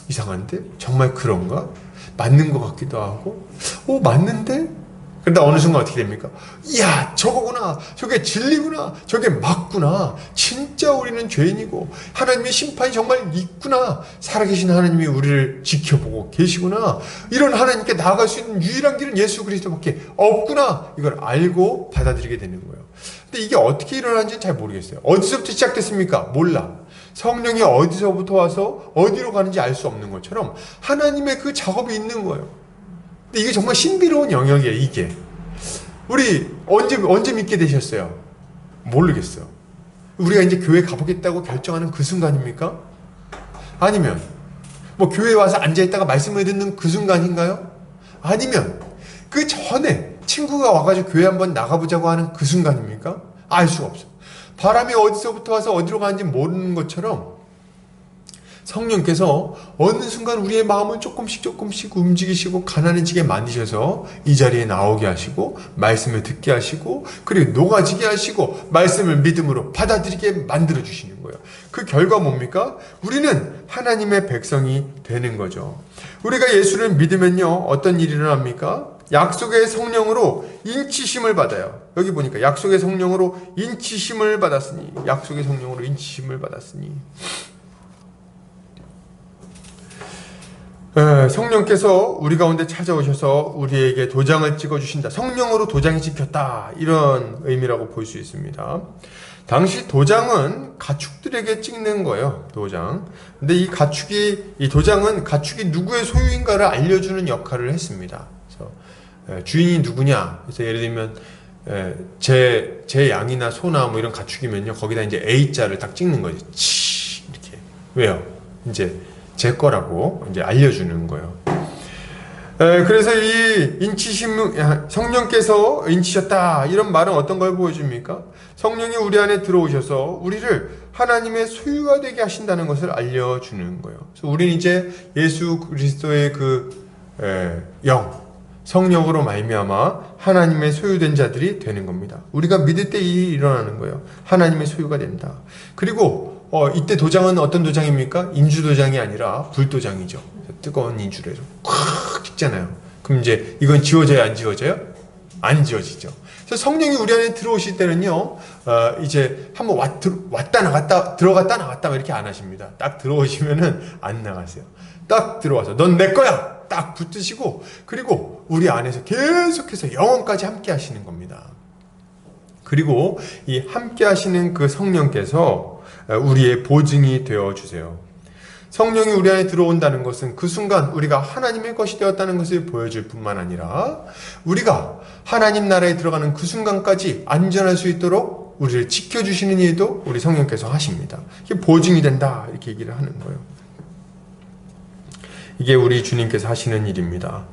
Speaker 1: 이상한데? 정말 그런가? 맞는 것 같기도 하고 맞는데? 그러다 어느 순간 어떻게 됩니까? 이야, 저거구나. 저게 진리구나. 저게 맞구나. 진짜 우리는 죄인이고 하나님의 심판이 정말 있구나. 살아계신 하나님이 우리를 지켜보고 계시구나. 이런 하나님께 나아갈 수 있는 유일한 길은 예수 그리스도밖에 없구나. 이걸 알고 받아들이게 되는 거예요. 근데 이게 어떻게 일어나는지는 잘 모르겠어요. 어디서부터 시작됐습니까? 몰라. 성령이 어디서부터 와서 어디로 가는지 알 수 없는 것처럼 하나님의 그 작업이 있는 거예요. 근데 이게 정말 신비로운 영역이에요, 이게. 우리 언제 믿게 되셨어요? 모르겠어요. 우리가 이제 교회 가보겠다고 결정하는 그 순간입니까? 아니면 교회에 와서 앉아있다가 말씀을 듣는 그 순간인가요? 아니면 그 전에 친구가 와가지고 교회 한번 나가보자고 하는 그 순간입니까? 알 수가 없어요. 바람이 어디서부터 와서 어디로 가는지 모르는 것처럼 성령께서 어느 순간 우리의 마음을 조금씩 움직이시고 가난해지게 만드셔서 이 자리에 나오게 하시고 말씀을 듣게 하시고 그리고 녹아지게 하시고 말씀을 믿음으로 받아들이게 만들어주시는 거예요. 그 결과 뭡니까? 우리는 하나님의 백성이 되는 거죠. 우리가 예수를 믿으면요, 어떤 일이 일어납니까? 약속의 성령으로 인치심을 받아요. 여기 보니까 약속의 성령으로 인치심을 받았으니, 약속의 성령으로 인치심을 받았으니, 성령께서 우리 가운데 찾아오셔서 우리에게 도장을 찍어주신다. 성령으로 도장이 찍혔다. 이런 의미라고 볼 수 있습니다. 당시 도장은 가축들에게 찍는 거예요. 도장. 근데 이 도장은 가축이 누구의 소유인가를 알려주는 역할을 했습니다. 그래서 주인이 누구냐. 그래서 예를 들면 제 양이나 소나 뭐 이런 가축이면요, 거기다 이제 A자를 딱 찍는 거죠. 치 이렇게. 왜요? 이제 제 거라고 이제 알려주는 거예요. 그래서 이 인치심, 성령께서 인치셨다 이런 말은 어떤 걸 보여줍니까? 성령이 우리 안에 들어오셔서 우리를 하나님의 소유가 되게 하신다는 것을 알려주는 거예요. 그래서 우리는 이제 예수 그리스도의 그 성령으로 말미암아 하나님의 소유된 자들이 되는 겁니다. 우리가 믿을 때 이 일이 일어나는 거예요. 하나님의 소유가 된다. 그리고 이때 도장은 어떤 도장입니까? 인주도장이 아니라 불도장이죠. 뜨거운 인주로 해서 콱 찍잖아요. 그럼 이제 이건 지워져요, 안 지워져요? 안 지워지죠. 그래서 성령이 우리 안에 들어오실 때는요, 이제 한번 왔다 나갔다 들어갔다 나갔다 이렇게 안 하십니다. 딱 들어오시면은 안 나가세요. 딱 들어와서 넌 내 거야 딱 붙드시고, 그리고 우리 안에서 계속해서 영원까지 함께 하시는 겁니다. 그리고 이 함께 하시는 그 성령께서 우리의 보증이 되어 주세요. 성령이 우리 안에 들어온다는 것은 그 순간 우리가 하나님의 것이 되었다는 것을 보여줄 뿐만 아니라 우리가 하나님 나라에 들어가는 그 순간까지 안전할 수 있도록 우리를 지켜주시는 일도 우리 성령께서 하십니다. 이게 보증이 된다 이렇게 얘기를 하는 거예요. 이게 우리 주님께서 하시는 일입니다.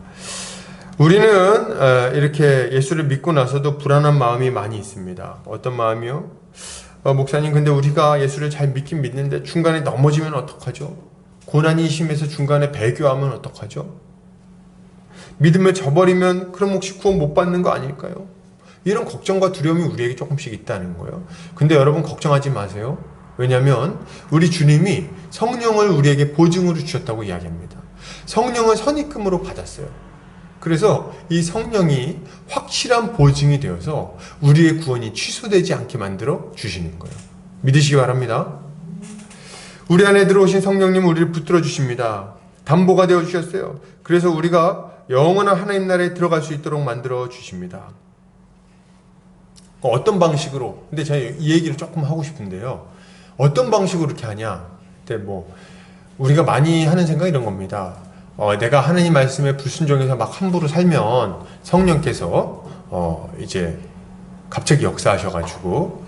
Speaker 1: 우리는 이렇게 예수를 믿고 나서도 불안한 마음이 많이 있습니다. 어떤 마음이요? 목사님, 근데 우리가 예수를 잘 믿긴 믿는데 중간에 넘어지면 어떡하죠? 고난이 심해서 중간에 배교하면 어떡하죠? 믿음을 저버리면 그럼 혹시 구원 못 받는 거 아닐까요? 이런 걱정과 두려움이 우리에게 조금씩 있다는 거예요. 근데 여러분 걱정하지 마세요. 왜냐하면 우리 주님이 성령을 우리에게 보증으로 주셨다고 이야기합니다. 성령을 선입금으로 받았어요. 그래서 이 성령이 확실한 보증이 되어서 우리의 구원이 취소되지 않게 만들어 주시는 거예요. 믿으시기 바랍니다. 우리 안에 들어오신 성령님은 우리를 붙들어 주십니다. 담보가 되어 주셨어요. 그래서 우리가 영원한 하나님 나라에 들어갈 수 있도록 만들어 주십니다. 어떤 방식으로? 근데 제가 이 얘기를 조금 하고 싶은데요. 어떤 방식으로 이렇게 하냐? 근데 우리가 많이 하는 생각이 이런 겁니다. 내가 하나님 말씀에 불순종해서 막 함부로 살면 성령께서 이제 갑자기 역사하셔가지고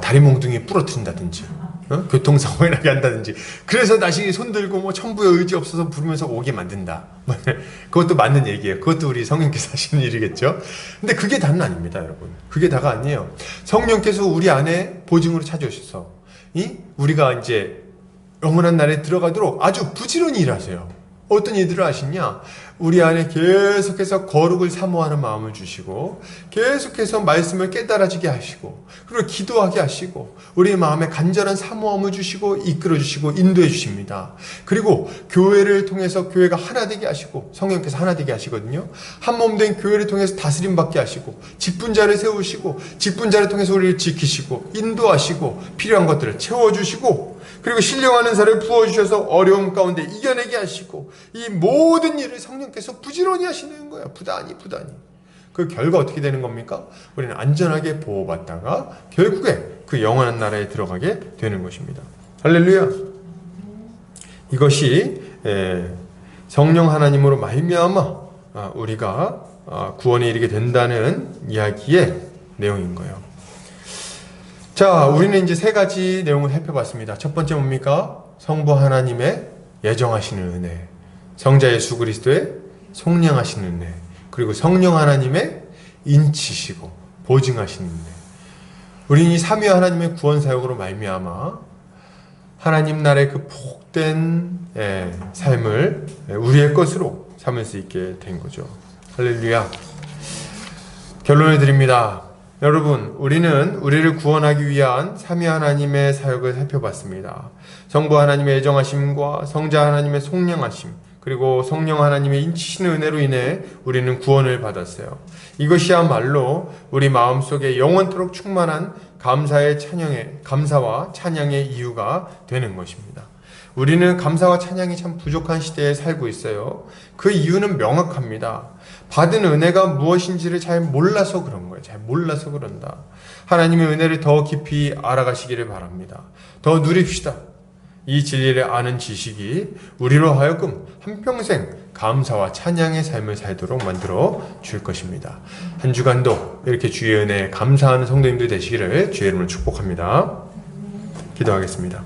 Speaker 1: 다리 몽둥이 부러뜨린다든지, 교통사고에 나게 한다든지, 그래서 나중에 손들고 천부의 의지 없어서 부르면서 오게 만든다. 그것도 맞는 얘기예요. 그것도 우리 성령께서 하시는 일이겠죠. 근데 그게 다는 아닙니다, 여러분. 그게 다가 아니에요. 성령께서 우리 안에 보증으로 찾아오셔서 우리가 이제 영원한 날에 들어가도록 아주 부지런히 일하세요. 어떤 일들을 하시냐? 우리 안에 계속해서 거룩을 사모하는 마음을 주시고, 계속해서 말씀을 깨달아지게 하시고, 그리고 기도하게 하시고, 우리의 마음에 간절한 사모함을 주시고, 이끌어 주시고, 인도해 주십니다. 그리고 교회를 통해서 교회가 하나 되게 하시고, 성령께서 하나 되게 하시거든요. 한 몸 된 교회를 통해서 다스림 받게 하시고, 직분자를 세우시고, 직분자를 통해서 우리를 지키시고, 인도하시고, 필요한 것들을 채워주시고, 그리고 신령하는 살을 부어주셔서 어려움 가운데 이겨내게 하시고, 이 모든 일을 성령께서 부지런히 하시는 거야. 부단히. 그 결과 어떻게 되는 겁니까? 우리는 안전하게 보호받다가 결국에 그 영원한 나라에 들어가게 되는 것입니다. 할렐루야. 이것이 성령 하나님으로 말미암아 우리가 구원에 이르게 된다는 이야기의 내용인 거예요. 자, 우리는 이제 세 가지 내용을 살펴봤습니다. 첫 번째 뭡니까? 성부 하나님의 예정하시는 은혜, 성자 예수 그리스도의 속량하시는 은혜, 그리고 성령 하나님의 인치시고 보증하시는 은혜. 우리는 이 삼위 하나님의 구원 사역으로 말미암아 하나님 나라의 그 복된 삶을 우리의 것으로 삼을 수 있게 된 거죠. 할렐루야. 결론을 드립니다. 여러분, 우리는 우리를 구원하기 위한 삼위 하나님의 사역을 살펴봤습니다. 성부 하나님의 애정하심과 성자 하나님의 속량하심, 그리고 성령 하나님의 인치시는 은혜로 인해 우리는 구원을 받았어요. 이것이야말로 우리 마음속에 영원토록 충만한 감사와 찬양의 이유가 되는 것입니다. 우리는 감사와 찬양이 참 부족한 시대에 살고 있어요. 그 이유는 명확합니다. 받은 은혜가 무엇인지를 잘 몰라서 그런 거예요. 잘 몰라서 그런다. 하나님의 은혜를 더 깊이 알아가시기를 바랍니다. 더 누립시다. 이 진리를 아는 지식이 우리로 하여금 한평생 감사와 찬양의 삶을 살도록 만들어 줄 것입니다. 한 주간도 이렇게 주의 은혜에 감사하는 성도님들 되시기를 주의 이름으로 축복합니다. 기도하겠습니다.